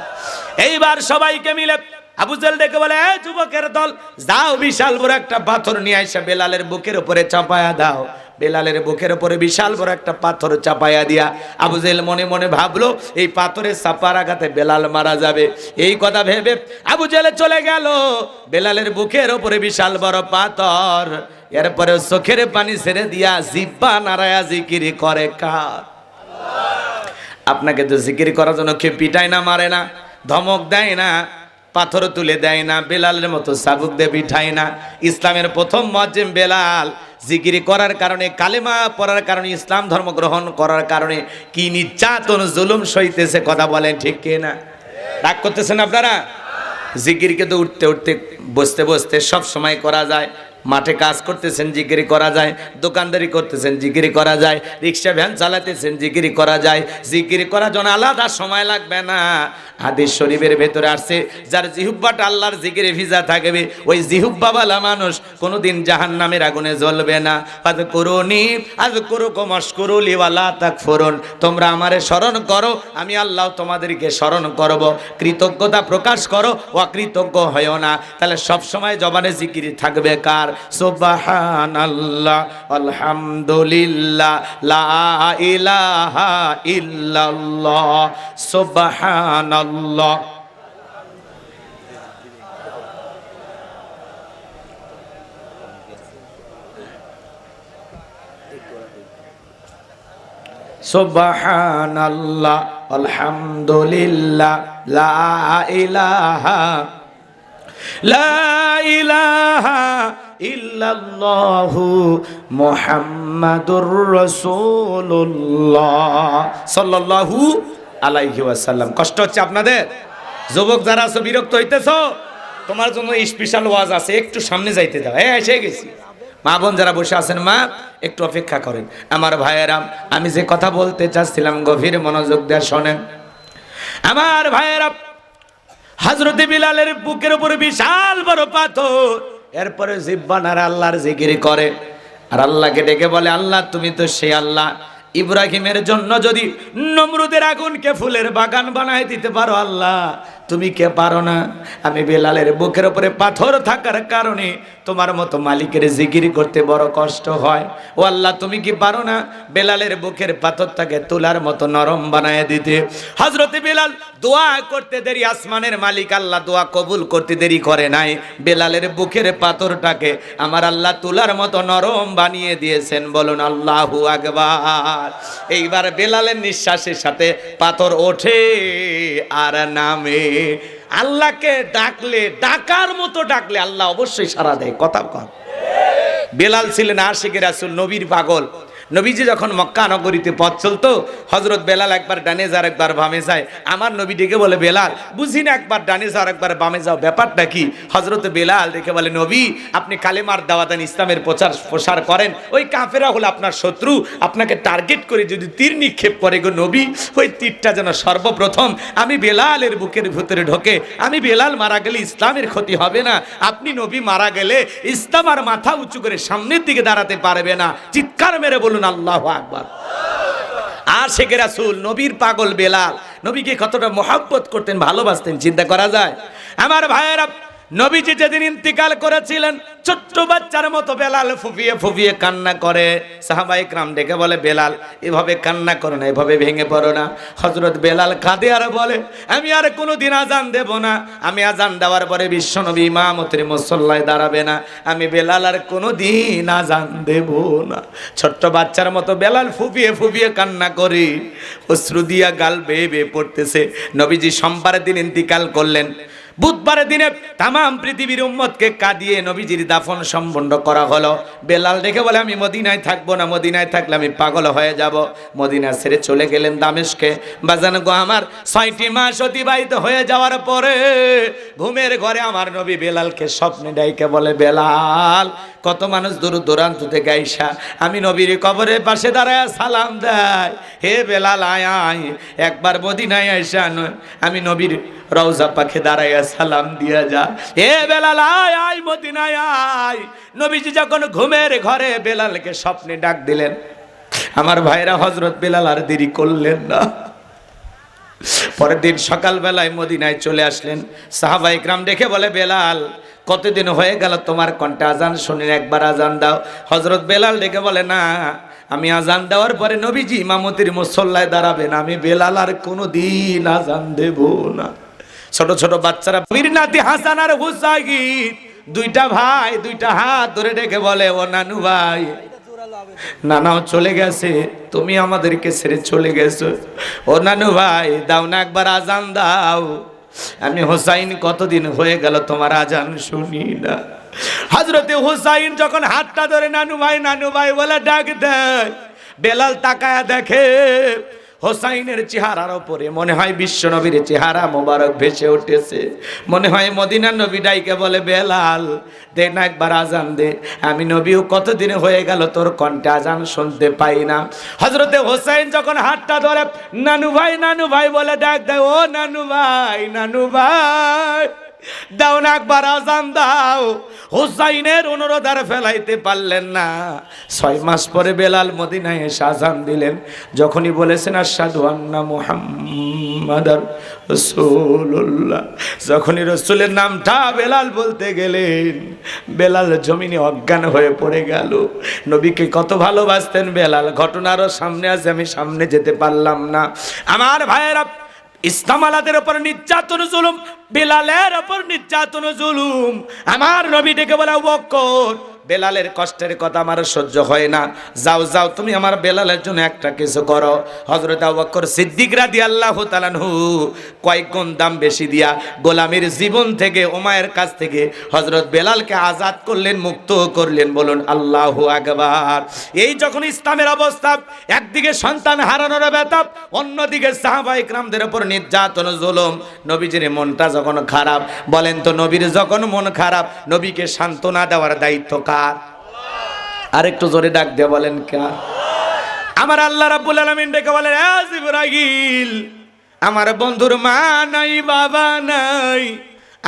এইবার সবাইকে মিলে আবু জেহেল ডেকে বলে, এই যুবকের দল, যাও বিশাল বড় একটা পাথর নিয়ে এসে বেলালের বুকের উপরে চাপায়া দাও। বেলালের বুকের উপরে বিশাল বড় একটা পাথর চাপায়া দিয়া আবু জেহেল মনে মনে ভাবলো, এই পাথরের চাপার আঘাতে বেলাল মারা যাবে। এই কথা ভেবে আবু জেহেল চলে গেল, বেলালের বুকের উপরে বিশাল বড় পাথর। এরপরে চোখের পানি ছেড়ে দিয়া জিহ্বা নাড়ায়া জিকির করে কার? আপনাকে তো জিকির করার জন্য কেউ পিটায় না, মারে না, ধমক দেয় না, পাথর তুলে দেয় না, বেলালের মতো চাবুক দিয়ে পিঠায় না। ইসলামের প্রথম মুয়াজ্জিন বেলাল জিকির করার কারণে, কালেমা পড়ার কারণে, ইসলাম ধর্ম গ্রহণ করার কারণে কি নির্যাতন জুলুম সইতেছে, কথা বলেন ঠিক কিনা? রাগ করতেছেন আপনারা? জিকিরকে তো উঠতে উঠতে বসতে বসতে সব সময় করা যায়। মাঠে কাজ করতেছেন, জিকিরি করা যায়। দোকানদারি করতেছেন, জিকিরি করা যায়। রিক্সা ভ্যান চালাতেছেন, জিকিরি করা যায়। জিকিরি করার জন্য আলাদা সময় লাগবে না। হাদিস শরীফের ভেতরে আসছে, যার জিহুব্বাটা আল্লাহর জিকিরে ভিজা থাকবে, ওই জিহুব্বাওয়ালা মানুষ কোনোদিন জাহান্নামের আগুনে জ্বলবে না। ফাযকুরুনি আযকুরুকুম ওয়াশকুরুলি ওয়ালা তাকফুরুন। তোমরা আমারে স্মরণ করো, আমি আল্লাহ তোমাদেরকে স্মরণ করব। কৃতজ্ঞতা প্রকাশ করো, অকৃতজ্ঞ হয়ো না। তাহলে সব সময় জবানে জিকির থাকবে কার? সুবহানাল্লাহ, আলহামদুলিল্লাহ, লা ইলাহা ইল্লাল্লাহ, সুবহানাল্লাহ। সুবহানাল্লাহ, আলহামদুলিল্লাহ, লা ইলাহা ইল্লাল্লাহু মুহাম্মাদুর রাসূলুল্লাহ সাল্লাল্লাহু আলাইহি ওয়াসাল্লাম। কষ্ট হচ্ছে আপনাদের? যুবক যারা আছো, বিরক্ত হইতেছো? তোমার জন্য স্পেশাল ওয়াজ আছে, একটু সামনে যাইতে দাও। এসে গেছি। মা বোন যারা বসে আছেন, মা একটু অপেক্ষা করেন। আমার ভাইয়েরা, আমি যে কথা বলতে চাচ্ছিলাম গভীর মনোযোগ দিয়ে শোনেন। আমার ভাইয়েরা, হযরতে বিলালের বুকের উপরে বিশাল বড় পাথর, এরপরে জিহ্বা নাড়া আল্লাহর জিকির করে, আর আল্লাহকে ডেকে বলে, আল্লাহ তুমি তো সেই আল্লাহ, ইব্রাহিমের জন্য যদি নমরুদের আগুনকে ফুলের বাগান বানায় দিতে পারো, আল্লাহ তুমি কে পারো না? আমি বেলালের বুকের উপরে পাথর থাকার কারণে তোমার মতো মালিকের জিকির করতে বড় কষ্ট হয়। ও আল্লাহ, তুমি কি পারো না বেলালের বুকের পাথরটাকে তুলার মতো নরম বানায় দিতে? হযরতে বেলাল দোয়া করতে দেরি, আসমানের মালিক আল্লাহ দোয়া কবুল করতে দেরি করে নাই। বেলালের বুকের পাথরটাকে আমার আল্লাহ তুলার মতো নরম বানিয়ে দিয়েছেন। বলুন আল্লাহু আকবার। এইবার বেলালের নিঃশ্বাসের সাথে পাথর ওঠে আর নামে। আল্লাহকে ডাকলে, ডাকার মতো ডাকলে আল্লাহ অবশ্যই সাড়া দেয়। কথা কন। বেলাল ছিলেন আশিকে রাসূল, নবীর পাগল। নবীজি যখন মক্কা নগরীতে পথ চলতো, হযরত বেলাল একবার ডানে যায় একবার বামে যায়। আমার নবী ডেকে বলে, বেলাল বুঝি না, একবার ডানে যাও একবার বামে যাও, ব্যাপারটা কি? হযরত বেলাল ডেকে বলে, নবী আপনি কালেমার দাওয়াত দেন, ইসলামের প্রচার করেন, ওই কাফেররা হলো আপনার শত্রু, আপনাকে টার্গেট করে যদি তীর নিক্ষেপ করে গো নবী, ওই তীরটা যেন সর্বপ্রথম আমি বেলালের বুকের ভিতরে ঢোকে। আমি বেলাল মারা গেলে ইসলামের ক্ষতি হবে না, আপনি নবী মারা গেলে ইসলাম আর মাথা উঁচু করে সামনের দিকে দাঁড়াতে পারবে না। চিৎকার মেরে বলুন আল্লাহু আকবার। আশিকে রাসূল, নবীর পাগল বেলাল, নবীকে কতটা মহব্বত করতেন, ভালোবাসতেন, চিন্তা করা যায়? আমার ভাইয়েরা, নবীজি যেদিন ইন্তিকাল করেছিলেন, ছোট্ট বাচ্চার মতো বেলাল ফুফিয়ে ফুফিয়ে কান্না করে। সাহাবায়ে কেরাম ডেকে বলে, বেলাল এভাবে কান্না করো না, এভাবে ভেঙে পড়ো না। হযরত বেলাল কাঁদে আর বলে, আমি আর কোনোদিন আজান দেব না, আমি আজান দেওয়ার পরে বিশ্বনবী ইমামতের মুসল্লায় দাঁড়াবে না, আমি বেলাল আর কোনোদিন আজান দেব না। ছোট্ট বাচ্চার মতো বেলাল ফুফিয়ে ফুফিয়ে কান্না করে, অশ্রু দিয়া গাল বেয়ে বেয়ে পড়তেছে। নবীজি সোমবারের দিন ইন্তিকাল করলেন। বুধবারের দিনে তামাম পৃথিবীর উম্মতকে কাঁদিয়ে নবীজির দাফন সম্পন্ন করা হলো। বেলাল দেখে বলে, আমি মদিনায় থাকবো না, মদিনায় থাকলে আমি পাগল হয়ে যাব। মদিনা ছেড়ে চলে গেলেন দামেস্কে। বাজান গো আমার, 6টি মাস অতিবাহিত হয়ে যাওয়ার পরে ঘুমের ঘরে আমার নবী বেলালকে স্বপ্নে ডাইকে বলে, বেলাল কত মানুষ দূর দূরান্ত থেকে আইসা আমি নবীর কবরের পাশে দাঁড়ায় সালাম দেয়, হে বেলাল আয় আয় একবার মদিনায় আইসা আমি নবীর রওজা পাখে দাঁড়াইয়া সালাম দিয়া যা। হে বেলাল আয় আয় মদিনায় আয়। নবীজি যখন ঘুমের ঘরে বেলালকে স্বপ্নে ডাক দিলেন, আমার ভাইরা হযরত বেলাল আর দেরি করলেন না। পরের দিন সকালবেলায় মদিনায় চলে আসলেন। সাহাবায়ে কেরাম দেখে বলে, বেলাল কতদিন হয়ে গেল তোমার কণ্ঠে আজান শুনি, একবার আজান দাও। হযরত বেলাল ডেকে বলে, না আমি আজান দেওয়ার পরে নবীজি ইমামতির মুসল্লায় দাঁড়াবেন, আমি বেলাল আর কোনোদিন আজান দেব না। ছোট ছোট বাচ্চারা, বীর নাতি হাসান আর হুসাইন, দুইটা ভাই দুইটা হাত ধরে ডেকে বলে, ও নানু ভাই, নানাও চলে গেছে, তুমি আমাদেরকে ছেড়ে চলে গেছো, ও নানু ভাই দাও না একবার আজান দাও, আমি হুসাইন কতদিন হয়ে গেল তোমার আজান শুনি না। হযরতে হুসাইন যখন হাতটা ধরে নানু ভাই বলে ডাক দেয়, বেলাল তাকায়া দেখে হোসাইনের চেহারার উপরে মনে হয় বিশ্বনবীর চেহারা মোবারক ভেসে উঠেছে। মনে হয় মদিনার নবী ডাইকে বলে, বেলাল দে না একবার আজান দে, আমি নবীও কতদিন হয়ে গেল তোর কণ্ঠে আজান শুনতে পাই না। হযরতে হোসাইন যখন হাতটা ধরে নানু ভাই বলে ডাক দেয়, ও নানু ভাই দাও না একবার আজান দাও। হোসাইনের অনুরোধ আর ফেলাইতে পারলেন না। 6 মাস পরে বেলাল মদিনায় এসে আজান দিলেন। যখনই বলেছেন আশহাদু আন্না মুহাম্মাদার রাসূলুল্লাহ, যখনই রাসূলের নামটা বেলাল বলতে গেলেন, বেলাল জমিনে অজ্ঞান হয়ে পড়ে গেল। নবীকে কত ভালোবাসতেন বেলাল, ঘটনারও সামনে আছে, আমি সামনে যেতে পারলাম না। আমার ভাইয়েরা, ইসলাম আলাদের উপর নির্যাতন জুলুম, বেলালের উপর নির্যাতন জুলুম। আমার নবী ডেকে বলে, আবু বকর বেলালের কষ্টের কথা আমার সহ্য হয় না, যাও তুমি আমার বেলালের জন্য একটা কিছু করো। হযরত আবু বকর সিদ্দিক রাদিয়াল্লাহু তাআলা আনহু কয়েক গুণ দাম বেশি দিয়া গোলামীর জীবন থেকে, উমায়ের কাছ থেকে হযরত বেলালকে আজাদ করলেন, মুক্ত করলেন। বলুন আল্লাহু আকবার। এই যখন ইসলামের অবস্থা, একদিকে সন্তান হারানোর ব্যথা, অন্যদিকে সাহাবায়ে কেরামদের উপর নির্যাতন জুলুম, নবীজির মনটা যখন খারাপ, বলেন তো নবীর যখন মন খারাপ, নবীকে সান্ত্বনা দেওয়ার দায়িত্ব কার? আরেকটু জোরে ডাক দিয়ে বলেন কার? আমার আল্লাহ রাব্বুল আলামিন ডেকে বলেন, এ জিবরাইল, আমার বন্ধুর মা নাই বাবা নাই,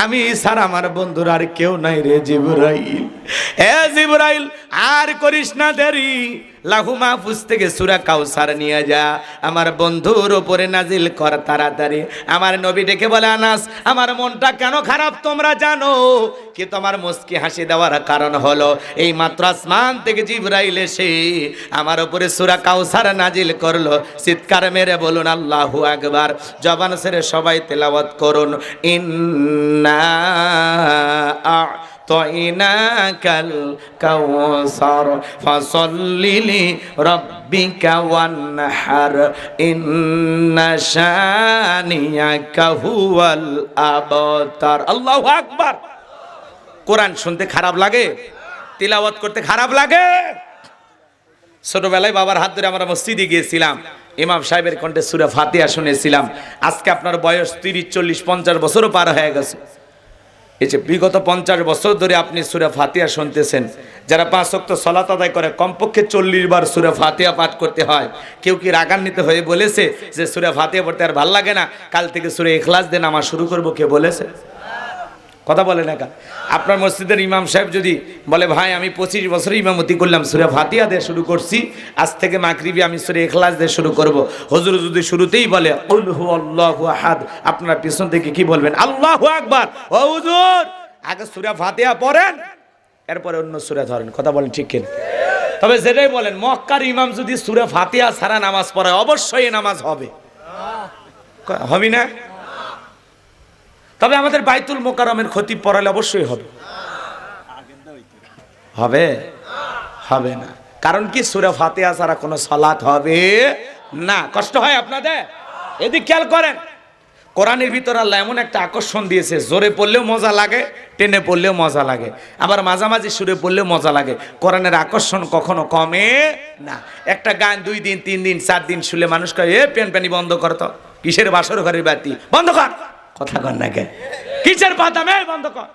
আমি ছাড়া আমার বন্ধুর আর কেউ নাই রে জিবরাইল। এ জিবরাইল আর করিস না দেরি, লাহু মাহফুজ থেকে সূরা কাউসার নিয়ে যা, আমার বন্ধুর উপরে নাজিল কর তাড়াতাড়ি। আমার নবী ডেকে বলে, আনাস আমার মনটা কেন খারাপ তোমরা জানো কি? তোমার মুস্কি হাসি দেওয়ার কারণ হলো এই মাত্র আসমান থেকে জিবরাইল এসে আমার উপরে সূরা কাউসার নাজিল করলো। চিৎকার মেরে বলুন আল্লাহু আকবার। জবান ছেড়ে সবাই তেলাওয়াত করুন, ইন্না আ'তাইনাকাল কাউসার ফাসাল্লি লিরাব্বিকা ওয়ানহার ইন্না শানিয়াকা হুয়াল আবতার। আল্লাহু আকবার। কোরআন শুনতে খারাপ লাগে, তিলাওয়াত করতে খারাপ লাগে? ছোটবেলায় বাবার হাত ধরে আমরা মসজিদে গিয়েছিলাম, ইমাম সাহেবের কণ্ঠে সূরা ফাতিহা শুনেছিলাম। আজকে আপনার বয়স 30, 40, 50 বছরও পার হয়ে গেছে। এই যে বিগত 50 বছর ধরে আপনি সূরা ফাতিহা শুনতেছেন। যারা 5 ওয়াক্ত সালাত আদায় করে কমপক্ষে 40 বার সূরা ফাতিহা পাঠ করতে হয়। কেউ কি রাগান্বিত হয়ে বলেছে যে সূরা ফাতিহা পড়তে আর ভাল লাগে না, কাল থেকে সূরা ইখলাস দিয়ে নামাজ শুরু করব? কে বলেছে? কথা বলে না কেন? আপনার মসজিদের ইমাম সাহেব যদি বলে ভাই আমি 25 বছর ইমামতি করলাম, সূরা ফাতিহা দিয়ে শুরু করছি, আজ থেকে মাগরিবি আমি সূরা ইখলাস দিয়ে শুরু করব, হুজুর যদি শুরুতেই বলে কুল হুয়াল্লাহু আহাদ, আপনারা পিছন থেকে কি বলবেন? আল্লাহু আকবার। ও হুজুর আগে সূরা ফাতিহা পড়েন, এরপরে অন্য সূরা ধরেন। কথা বলেন ঠিক কিনা? তবে যেটাই বলেন, মক্কার ইমাম যদি সূরা ফাতিহা ছাড়া নামাজ পড়ায় অবশ্যই নামাজ হবে, হবে না? তবে আমাদের বাইতুল মোকাররমের খতিব পড়ালে অবশ্যই হবে। হবে? হবে না। কারণ কি? সূরা ফাতিহা ছাড়া কোনো সালাত হবে না। কষ্ট হয় আপনাদের? এদিক খেয়াল করেন। কোরআনের ভিতর আল্লাহ এমন একটা আকর্ষণ দিয়েছে, জোরে পড়লেও মজা লাগে, টেনে পড়লেও মজা লাগে, আবার মাঝামাঝি সুরে পড়লেও মজা লাগে। কোরআনের আকর্ষণ কখনো কমে না। একটা গান 2 দিন 3 দিন 4 দিন শুনলে মানুষ কয় এ প্যানপ্যানি বন্ধ কর তো, কিসের বাসর ঘরের বাতি বন্ধ কর, কথা কর না কে, কিসের বাদামে বন্ধ কর।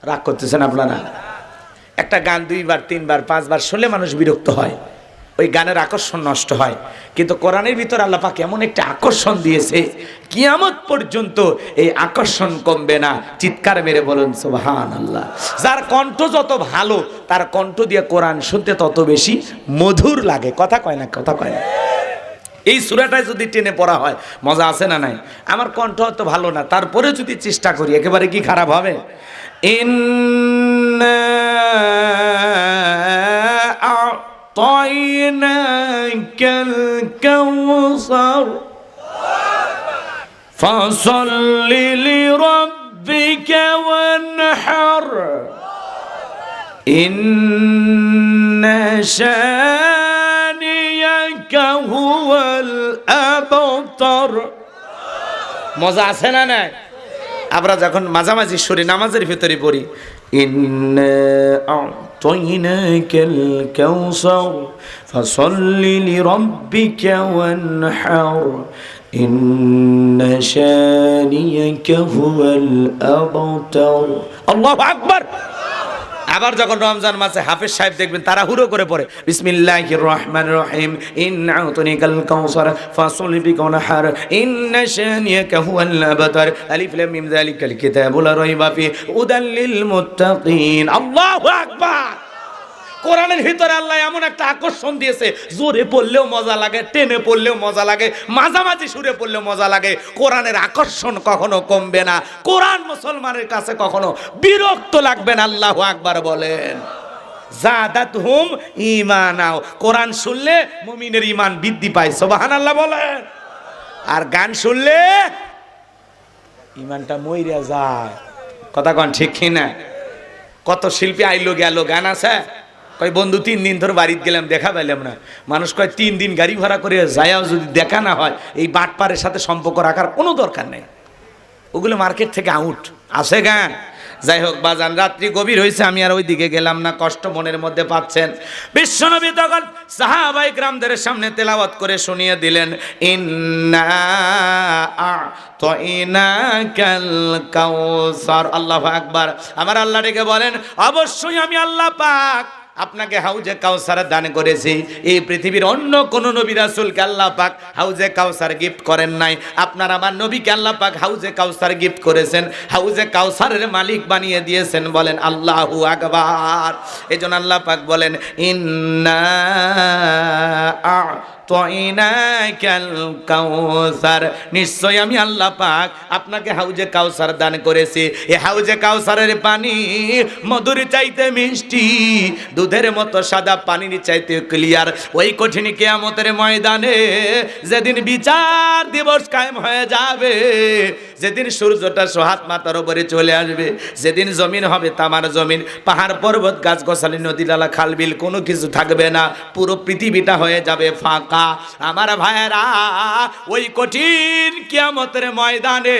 রাগ করতেছেন আপনারা? একটা গান 2 বার 3 বার 5 বার শুনলে মানুষ বিরক্ত হয়, ওই গানের আকর্ষণ নষ্ট হয়। কিন্তু কোরআনের ভিতর আল্লাহ পাক এমন একটা আকর্ষণ দিয়েছে, কিয়ামত পর্যন্ত এই আকর্ষণ কমবে না। চিৎকার মেরে বলুন সুবহানাল্লাহ। যার কণ্ঠ যত ভালো, তার কণ্ঠ দিয়ে কোরআন শুনতে তত বেশি মধুর লাগে। কথা কয় না? কথা কয় না? এই সূরাটায় যদি টেনে পড়া হয় মজা আছে না নাই? আমার কণ্ঠ হয়তো ভালো না, তারপরে যদি চেষ্টা করি, একেবারে কি খারাপ হবে? ইন্না আ'তাইনাকাল কাউসার ফাসাল্লি লিরাব্বিকা ওয়ানহার ইন্না শানিয়াকা হুয়াল আবতার। মজা আছে না নাই? আমরা যখন মাঝামাঝি সুরে নামাজের ভিতরে পড়ি, ইন্না আ'তাইনাকাল কাউসার ফাসাল্লি লিরাব্বিকা ওয়ানহার ইন্না শানিয়াকা হুয়াল আবতার। আল্লাহু আকবার। আবার যখন রমজান মাসে হাফেজ সাহেব দেখবেন তাড়াহুড়ো করে পড়ে বিসমিল্লাহির রহমানির রহিম ইন্না আ'তাইনাকাল কাউসার ফাসাল্লি লিরাব্বিকা ওয়ানহার ইন্না শানিয়াকা হুয়াল আবতার আলিফ লাম মিম যালিকাল কিতাবু লা রাইবা ফি হুদাল লিল মুত্তাকিন। আল্লাহু আকবার। কোরআনের ভিতরে আল্লাহ এমন একটা আকর্ষণ দিয়েছে, জোরে পড়লেও মজা লাগে, টেনে পড়লেও মজা লাগে, মাঝামাঝি সুরে পড়লেও মজা লাগে। কোরআনের আকর্ষণ কখনো কমবে না। কোরআন মুসলমানের কাছে কখনো বিরক্ত লাগবে না। আল্লাহু আকবার বলেন। জাদাতহুম ঈমানাও। কোরআন শুনলে মুমিনের ঈমান বৃদ্ধি পায়। সুবহানাল্লাহ বলেন। আর গান শুনলে ঈমানটা মইরা যায়। কথা কোন ঠিক কি না? কত শিল্পী আইলো গেল, গান আছে। কয় বন্ধু 3 দিন ধরে বাড়িতে গেলাম, দেখা পেলাম না। মানুষ কয় 3 দিন গাড়ি ভাড়া করে যায়াও যদি দেখা না হয়, এই বাটপারের সাথে সম্পর্ক রাখার কোনো দরকার নেই। ওগুলো মার্কেট থেকে আউট। আছে গান। যাই হোক বাজান, রাত্রি গভীর হয়েছে, আমি আর ওই দিকে গেলাম না, কষ্ট মনের মধ্যে পাচ্ছেন। বিশ্বনবী তখন সাহাবায়ে কিরামদের সামনে তেলাওয়াত করে শুনিয়ে দিলেন, ইন্না আ'তাইনাকাল কাউসার। আল্লাহু আকবার। আমার আল্লাহ ডেকে বলেন, অবশ্যই আমি আল্লাহ পাক আপনাকে হাউজে কাউসার দান করেছি। এই পৃথিবীর অন্য কোন নবী রাসূলকে আল্লাহ পাক হাউজে কাউসার গিফট করেন নাই। আপনার আমার নবীকে আল্লাহ পাক হাউজে কাউসার গিফট করেছেন, হাউজে কাউসারের মালিক বানিয়ে দিয়েছেন। বলেন আল্লাহু আকবার। এজন্য আল্লাহ পাক বলেন, ইন্না আ'তাইনাকাল কাউসার। নিশ্চয় আমি আল্লাহ পাক আপনাকে হাউজে কাউসার দান করেছি। এই হাউজে কাউসারের পানি মধুর চাইতে মিষ্টি, দুধের মতো সাদা, পানির চাইতে ক্লিয়ার। ওই কঠিন কিয়ামতের ময়দানে যেদিন বিচার দিবস কায়েম হয়ে যাবে, যেদিন সূর্যটা সোহাত মাথার উপরে চলে আসবে, যেদিন জমিন হবে তামার জমিন, পাহাড় পর্বত গাছগাছালি নদী নালা খাল বিল কোনো কিছু থাকবে না, পুরো পৃথিবীটা হয়ে যাবে ফাঁকা। আমার ভাইয়েরা, ওই কঠিন কিয়ামতের ময়দানে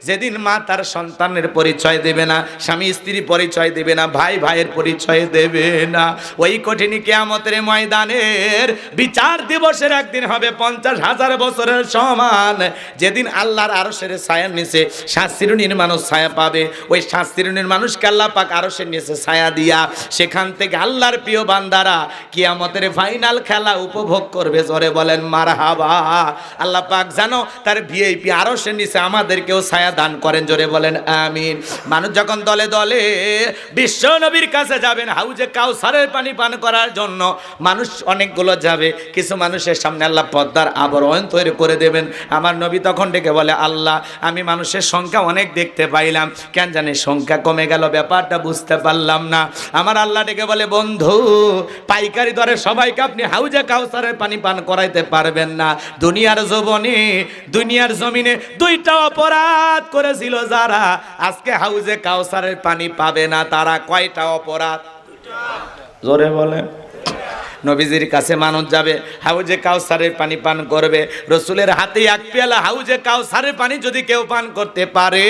যেদিন মা তার সন্তানের পরিচয় দেবে না, স্বামী স্ত্রী পরিচয় দেবে না, ভাই ভাইয়ের পরিচয় দেবে না, ওই কঠিন কিয়ামতের ময়দানের বিচার দিবসের একদিন হবে 50,000 বছরের সমান। যেদিন আল্লাহর আরশের ছায়ার নিচে 7 শ্রেণীর মানুষ ছায়া পাবে, ওই 7 শ্রেণীর মানুষকে আল্লাহ পাক আরশের নিচে ছায়া দিয়া সেখান থেকে আল্লাহর প্রিয় বান্দারা কিয়ামতের ফাইনাল খেলা উপভোগ করবে। জোরে বলেন মারহাবা। আল্লাহ পাক জানো তার ভিআইপি আরশের নিচে আমাদেরকেও ছায়া দান করেন। জোরে বলেন আমিন। মানুষ যখন দলে দলে বিশ্ব নবীর কাছে যাবেন হাউজে কাউসারের পানি পান করার জন্য, মানুষ অনেকগুলো যাবে, কিছু মানুষের সামনে আল্লাহ পদ্মার আবরণ তৈরি করে দেবেন। আমার নবী তখন ডেকে বলে, আল্লাহ আমি মানুষের সংখ্যা অনেক দেখতে পাইলাম, কেন জানি সংখ্যা কমে গেল, ব্যাপারটা বুঝতে পারলাম না। আমার আল্লাহ ডেকে বলে, বন্ধু পাইকারি দরে সবাইকে আপনি হাউজে কাউসারের পানি পান করাইতে পারবেন না। দুনিয়ার জমিনে 2টা অপরাধ করেছিল যারা, আজকে হাউজে কাউসারের পানি পাবে না তারা। কয়টা অপরাধ? জোরে বলে। নবীজির কাছে মানুষ যাবে, হাউজে কাউসারের পানি পান করবে, রসুলের হাতে 1 পেয়ালা হাউজে কাউসারের পানি যদি কেউ পান করতে পারে,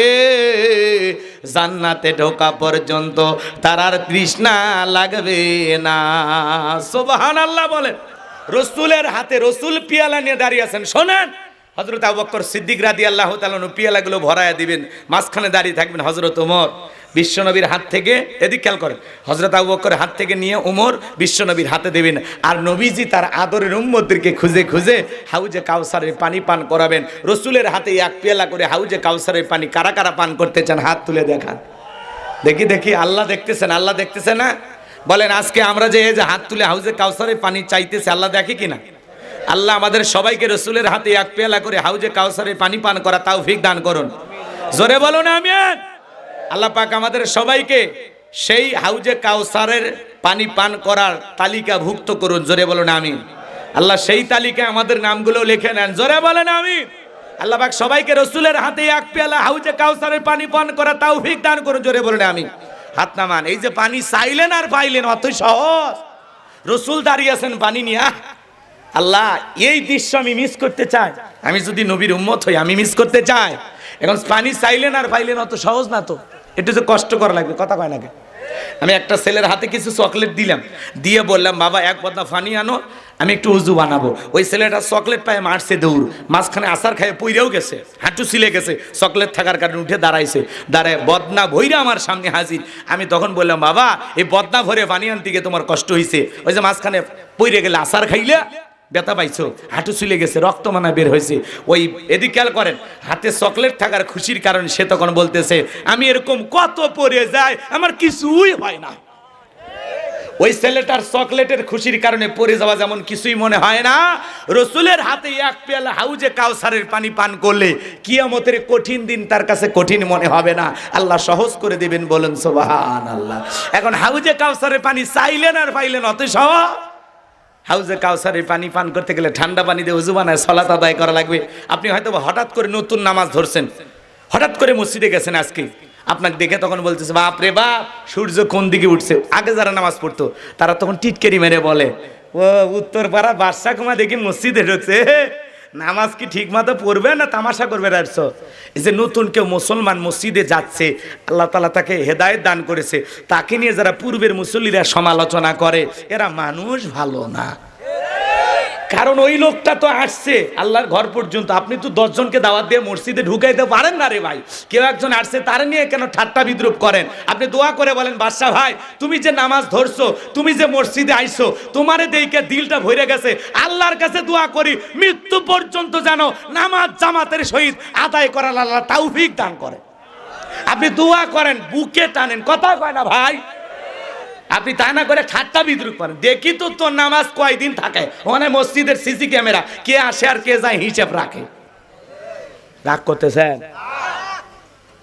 জান্নাতে ঢোকা পর্যন্ত তার আর তৃষ্ণা লাগবে না। সুবহানাল্লাহ বলেন। রসুলের হাতে, রসুল পেয়ালা নিয়ে দাঁড়িয়ে আছেন। শোনেন, হযরত আবু বকর সিদ্দিক রাদিয়াল্লাহু তাআলা পেয়ালাগুলো ভরায়া দিবেন, মাঝখানে দাঁড়িয়ে থাকবেন হযরত ওমর। বিশ্বনবীর হাত থেকে, এদিক খেয়াল করেন, হযরত আবু বকরের হাত থেকে নিয়ে ওমর বিশ্বনবীর হাতে দেবেন, আর নবীজি তার আদরের উম্মতদেরকে খুঁজে খুঁজে হাউজে কাউসারের পানি পান করাবেন। রসুলের হাতে 1 পেয়ালা করে হাউজে কাউসারের পানি কারা কারা পান করতে চান হাত তুলে দেখান। দেখি দেখি। আল্লাহ দেখতেছেন, আল্লাহ দেখতেছে না? বলেন আজকে আমরা যে হাত তুলে হাউজে কাউসারের পানি চাইতেছি, আল্লাহ দেখে কিনা? আল্লাহ আমাদের সবাইকে রসুলের হাতে 1 পেয়ালা করে হাউজে কাউসারের পানি পান করা তৌফিক দান করুন। জোরে বলুন আমিন। আল্লাহ পাক আমাদের সবাইকে সেই হাউজে কাউসারের পানি পান করার তালিকাভুক্ত করুন। জোরে বলুন আমিন। আল্লাহ সেই তালিকায় আমাদের নামগুলো লিখে নেন। জোরে বলেন আমিন। আল্লাহ পাক সবাইকে রসুলের হাতে 1 পেয়ালা হাউজে কাউসারের পানি পান করা তৌফিক দান করুন। জোরে বলুন আমিন। হাত নামান। এই যে পানি চাইলেন আর পাইলেন, অতই সহজ। রসুল দাঁড়িয়ে আছেন পানি নিয়ে। আল্লাহ এই দৃশ্য আমি মিস করতে চাই। আমি যদি নবীর উম্মত হই, আমি মিস করতে চাই। এখন পানি চাইলেন আর পাইলেন, অত সহজ না তো, একটু যে কষ্ট করা লাগবে। কথা কয় নাকি? আমি একটা ছেলের হাতে কিছু চকলেট দিলাম, দিয়ে বললাম বাবা 1 বদনা পানি আনো, আমি একটু উজু বানাবো। ওই ছেলেটা চকলেট পায়ে মারছে দৌড়, মাঝখানে আসার খায় পইরেও গেছে, হাঁটু ছিলে গেছে, চকলেট থাকার কারণে উঠে দাঁড়াইছে, দাঁড়ায় বদনা ভইরা আমার সামনে হাজির। আমি তখন বললাম বাবা এই বদনা ভরে পানি আনতে গিয়ে তোমার কষ্ট হয়েছে, ওই যে মাঝখানে পইরে গেলে আসার খাইলে ব্যথা পাইছো, হাঁটু চুলে গেছে, রক্ত মানা বের হয়েছে। ওই এদিকে খেয়াল করেন, হাতে চকলেট থাকার খুশির কারণে সে তখন বলতেছে আমি এরকম কত পরে যাই, আমার কিছুই হয় না। ওই ছেলেটার চকলেটের খুশির কারণে পরে যাওয়া যেমন কিছুই মনে হয় না, রসুলের হাতে 1 পেয়ালা হাউজে কাউসারের পানি পান করলে কিয়ামতের কঠিন দিন তার কাছে কঠিন মনে হবে না, আল্লাহ সহজ করে দিবেন। বলেন সুবহানাল্লাহ। এখন হাউজে কাউসারের পানি চাইলেন আর পাইলেন, অত সহজ। হাউজে কাউসারের পানি পান করতে গেলে ঠান্ডা পানি দিয়ে ওযু বানায় সালাত আদায় করা লাগবে। আপনি হয়তো হঠাৎ করে নতুন নামাজ ধরছেন, হঠাৎ করে মসজিদে গেছেন আজকে, আপনাকে দেখে তখন বলতেছে বাপ রে বাপ সূর্য কোন দিকে উঠছে। আগে যারা নামাজ পড়তো তারা তখন টিটকেরি মেরে বলে ও উত্তর পাড়া বাদশা কুমা দেখি মসজিদে ঢুকছে, নামাজ কি ঠিক মতো পড়বে না তামাশা করবে রাখছো। এই যে নতুন কেউ মুসলমান মসজিদে যাচ্ছে, আল্লাহ তাআলা তাকে হেদায়েত দান করেছে, তাকে নিয়ে যারা পূর্বের মুসল্লিরা সমালোচনা করে এরা মানুষ ভালো না। কারণ ওই লোকটা তো আসছে আল্লাহর ঘর পর্যন্ত, আপনি তো 10 জনকে দাওয়াত দিয়ে মসজিদে ঢুকাইতে পারেন না রে ভাই। কেউ একজন আসছে তার নিয়ে কেন ঠাট্টা বিদ্রুপ করেন? আপনি দোয়া করে বলেন বাদশা ভাই তুমি যে নামাজ ধরছো, তুমি যে মসজিদে আইছো, তোমারে দেখে দিলটা ভরে গেছে, আল্লাহর কাছে দোয়া করি মৃত্যু পর্যন্ত যেন নামাজ জামাতের সহিত আদায় করার আল্লাহ তৌফিক দান করে। আপনি দোয়া করেন, বুকে টানেন, কথা কয় না ভাই। আপনি তা না করে ঠাট্টা বিদ্রুপ করেন, দেখি তো তোর নামাজ কয়দিন থাকে। ওখানে মসজিদের সিসি ক্যামেরা, কে আসে আর কে যায় হিসাব রাখে। রাগ করতেছেন?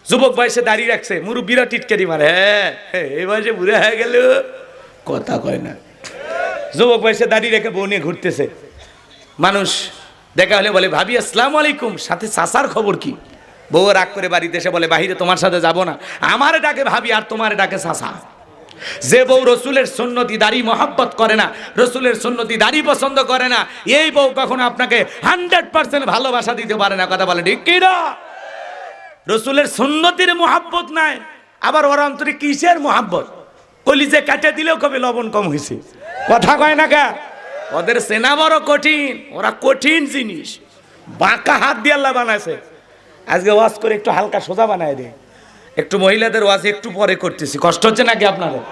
যুবক বয়সে দাঁড়িয়ে রাখছে, মুরব্বীরা টিটকারি মারে, হ্যাঁ এই বয়সে বুড়ো হয়ে গেল, কথা কয় না। যুবক বয়সে দাঁড়িয়ে রেখে বউ নিয়ে ঘুরতেছে, মানুষ দেখা হলে বলে ভাবি আসসালামু আলাইকুম, সাথে চাচার খবর কি? বউ রাগ করে বাড়িতে এসে বলে বাহিরে তোমার সাথে যাব না, আমার ডাকে ভাবি আর তোমার ডাকে চাচা। যে বউ রসুলের সুন্নতি দাড়ি মহব্বত করে না, রসুলের সুন্নতি দাড়ি পছন্দ করে না, এই বউ কখনো আপনাকে 100% ভালোবাসা দিতে পারে না। কথা বলে ঠিক কি না? রসুলের সুন্নতির মহব্বত নাই, আবার ওর অন্তরে কিসের মহব্বত? কলিজে কাটে দিলেও কবে লবণ কম হয়েছে, কথা কয় না কা? ওদের সেনা বড় কঠিন, ওরা কঠিন জিনিস, বাঁকা হাত দিয়ে আল্লাহ বানাইছে। আজকে ওয়াজ করে একটু হালকা সোজা বানায় দে, একটু মহিলাদের ওয়াজ একটু পরে করতেছি, কষ্ট হচ্ছে নাকি আপনাদের?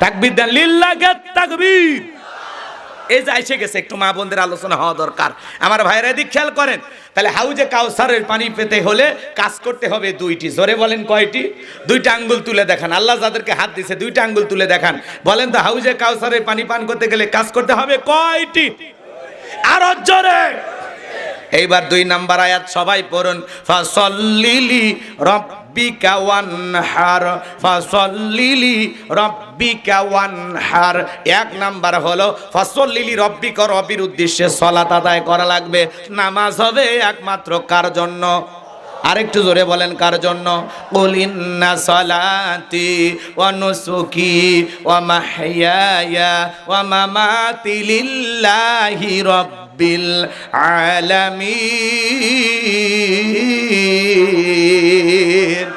তাকবীর দেন, লিল্লাহি তাকবীর। এই যে এসে গেছে, একটু মা বোনদের আলোচনা হওয়া দরকার। আমার ভাইরা দিক খেয়াল করেন, তাহলে হাউজে কাউসারের পানি পেতে হলে কাজ করতে হবে দুইটি। জোরে বলেন কয়টি? দুইটা আঙ্গুল তুলে দেখান। আল্লাহ যাদেরকে হাত দিয়েছে দুইটা আঙ্গুল তুলে দেখান, বলেন তো হাউজে কাউসারের পানি পান করতে গেলে কাজ করতে হবে কয়টি? আরো জোরে। এইবার 2 নাম্বার আয়াত সবাই পড়ুন, ফাসাল্লিলি রাব্বিকা ওয়ানহার, ফাসাল্লিলি রাব্বিকা ওয়ানহার। 1 নাম্বার হলো ফাসাল্লিলি রাব্বিকা, রব্বির উদ্দেশ্যে সালাত আদায় করা লাগবে। নামাজ হবে একমাত্র কার জন্য? আরেকটু জোরে বলেন, কার জন্য? কুল ইন্না সালাতি ওয়া নুসুকি ওয়া মাহইয়ায়া ওয়া মামাতি লিল্লাহি রাব্বিল আলামিন।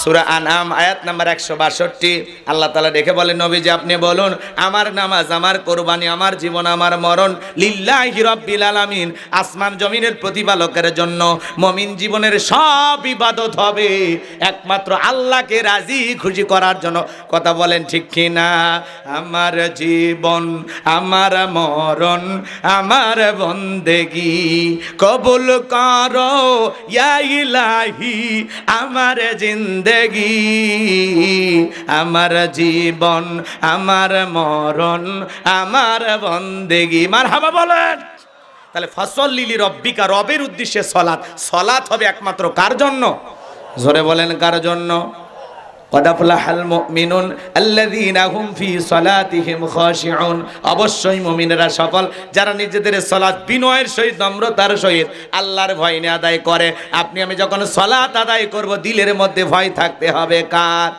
সূরা আনআম আয়াত নাম্বার 162। আল্লাহ তাআলা দেখে বলেন, নবীজি আপনি বলুন, আমার নামাজ, আমার কোরবানি, আমার জীবন, আমার মরণ লিল্লাহি রাব্বিল আলামিন, আসমান জমিনের প্রতিপালকের জন্য। মুমিন জীবনের সব ইবাদত হবে একমাত্র আল্লাহকে রাজি খুশি করার জন্য। কথা বলেন ঠিক কি না? আমার জীবন, আমার মরণ, আমার বন্দেগি কবুল করো ইয়া ইলাহি, আমার জিন্দেগি, আমার জীবন, আমার মরণ, আমার বন্দেগি। মারহাবা বলেন। তাহলে ফাসাল্লিলি রাব্বিকা, রবের উদ্দেশ্যে সালাত। সালাত হবে একমাত্র কার জন্য? জোরে বলেন, কার জন্য? قد أفلح المؤمنون الذين هم في صلاتهم خاشعون। অবশ্যই মুমিনেরা সফল যারা নিজেদের সালাত বিনয়ের সহিত, নম্রতার সহিত আল্লাহর ভয় নিয়ে আদায় করে। আপনি আমি যখন সালাত আদায় করব, দিলের মধ্যে ভয় থাকতে হবে কার?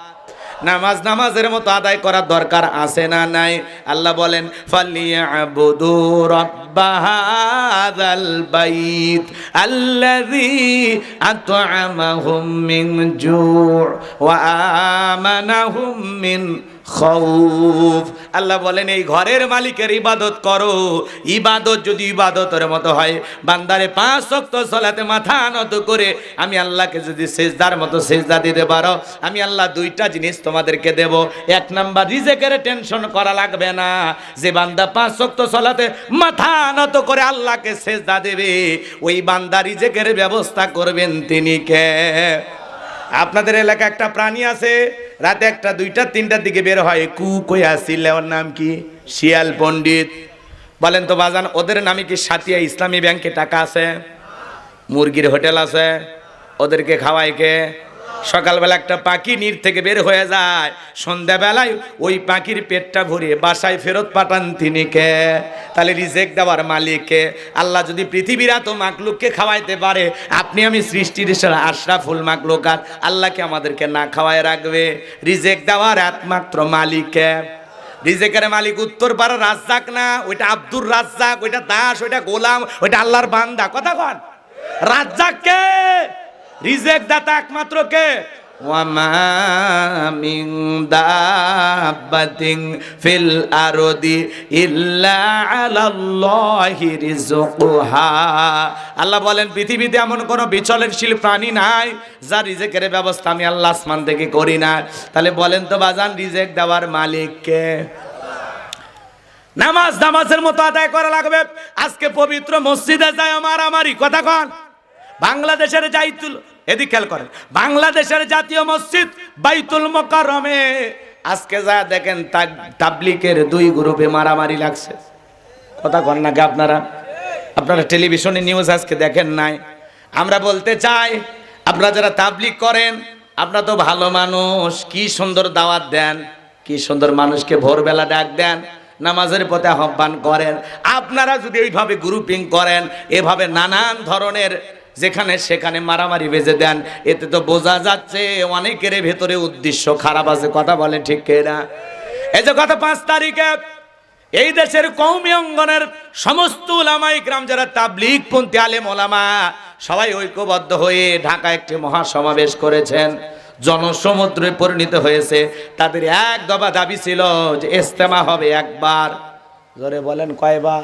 নামাজ নামাজের মতো আদায় করার দরকার আছে না নাই? আল্লাহ বলেন, ফালিয়াবুদু রাব্বা হাযাল বাইত আল্লাযী আত'আমাহুম মিন জু' ওয়া আমানাহুম মিন খাউফ। আল্লাহ বলেন, এই ঘরের মালিকের ইবাদত করো। ইবাদত যদি ইবাদতের মতো হয়, বান্দারে 5 ওয়াক্ত সালাতে মাথা নত করে আমি আল্লাহকে যদি সিজদার মতো সিজদা দিতে পারো, আমি আল্লাহ 2টা জিনিস তোমাদেরকে দেব। 1 নাম্বার, রিজেকের টেনশন করা লাগবে না। যে বান্দা 5 ওয়াক্ত সালাতে মাথা নত করে আল্লাহকে সিজদা দেবে, ওই বান্দা রিজেকের ব্যবস্থা করবেন তিনি কে? আপনাদের এলাকায় একটা প্রাণী আছে, রাতে 1টা 2টা 3টার দিকে বের হয়, কু কই আসিল, ওর নাম কি? শিয়াল পণ্ডিত। বলেন তো বাজান, ওদের নামে কি সাতিয়া ইসলামী ব্যাংকে টাকা আছে? মুরগির হোটেল আছে? ওদেরকে খাওয়ায় কে? সকালবেলা একটা পাখি নীড় থেকে বের হয়ে যায়, সন্ধ্যাবেলায় ওই পাখির পেটটা ভরিয়ে বাসায় ফেরত পাঠান তিনি কে? তাহলে রিজেক দেওয়ার মালিক কে? আল্লাহ যদি পৃথিবীর এত মাকলুককে খাওয়াইতে পারে, আপনি আমি সৃষ্টির আশরাফুল মাকলুকাত, আল্লাহকে আমাদেরকে না খাওয়ায় রাখবে? রিজেক দেওয়ার একমাত্র মালিক কে? রিজেকের মালিক উত্তরপাড়া রাজ্জাক না, ওইটা আব্দুর রাজ্জাক, ওইটা দাস, ওইটা গোলাম, ওইটা আল্লাহর বান্দা। কথা কন, রাজ্জাক কে? রিজেক দাতা একমাত্র কে? ওয়ামা মিন দাব্বাতিন ফিল আরদি ইল্লা আলাল্লাহি রিজকুহা। আল্লাহ বলেন, পৃথিবীতে এমন কোন বিচলনশীল প্রাণী নাই যার রিজেকের ব্যবস্থা আমি আল্লাহ আসমান থেকে করি না। তাহলে বলেন তো বাজান, রিজেক দেওয়ার মালিক কে? নামাজ নামাজের মতো আদায় করা লাগবে। আজকে পবিত্র মসজিদে যায় মারামারি। কথা কন, বাংলাদেশের জাইতুল, এদিক খেয়াল করেন, বাংলাদেশের জাতীয় মসজিদ বাইতুল মুকাররমে আজকে যা দেখেন তাবলিগের 2 গ্রুপে মারামারি লাগছে। কথা কন নাকি আপনারা? আপনারা টেলিভিশনে নিউজ আজকে দেখেন নাই? আমরা বলতে চাই, আপনারা যারা তাবলিগ করেন, আপনারা তো ভালো মানুষ, কি সুন্দর দাওয়াত দেন, কি সুন্দর মানুষকে ভোরবেলা ডাক দেন, নামাজের পথে আহ্বান করেন। আপনারা যদি এইভাবে গ্রুপিং করেন, এভাবে নানান ধরনের যেখানে সেখানে মারামারি বেজে দেন। এতে তো বোঝা যাচ্ছে অনেকের ভেতরে উদ্দেশ্য খারাপ আছে। কথা বলে ঠিক কিনা? এই যে গত 5 তারিখে এই দেশের কওমি অঙ্গনের সমস্ত উলামা ইকরাম যারা তাবলীগ পন্থী আলেম ওলামা সবাই ঐক্যবদ্ধ হয়ে ঢাকায় একটি মহাসমাবেশ করেছেন, জনসমুদ্রে পরিণত হয়েছে। তাদের এক দফা দাবি ছিল যে ইজতেমা হবে একবার। জোরে বলেন কয়বার?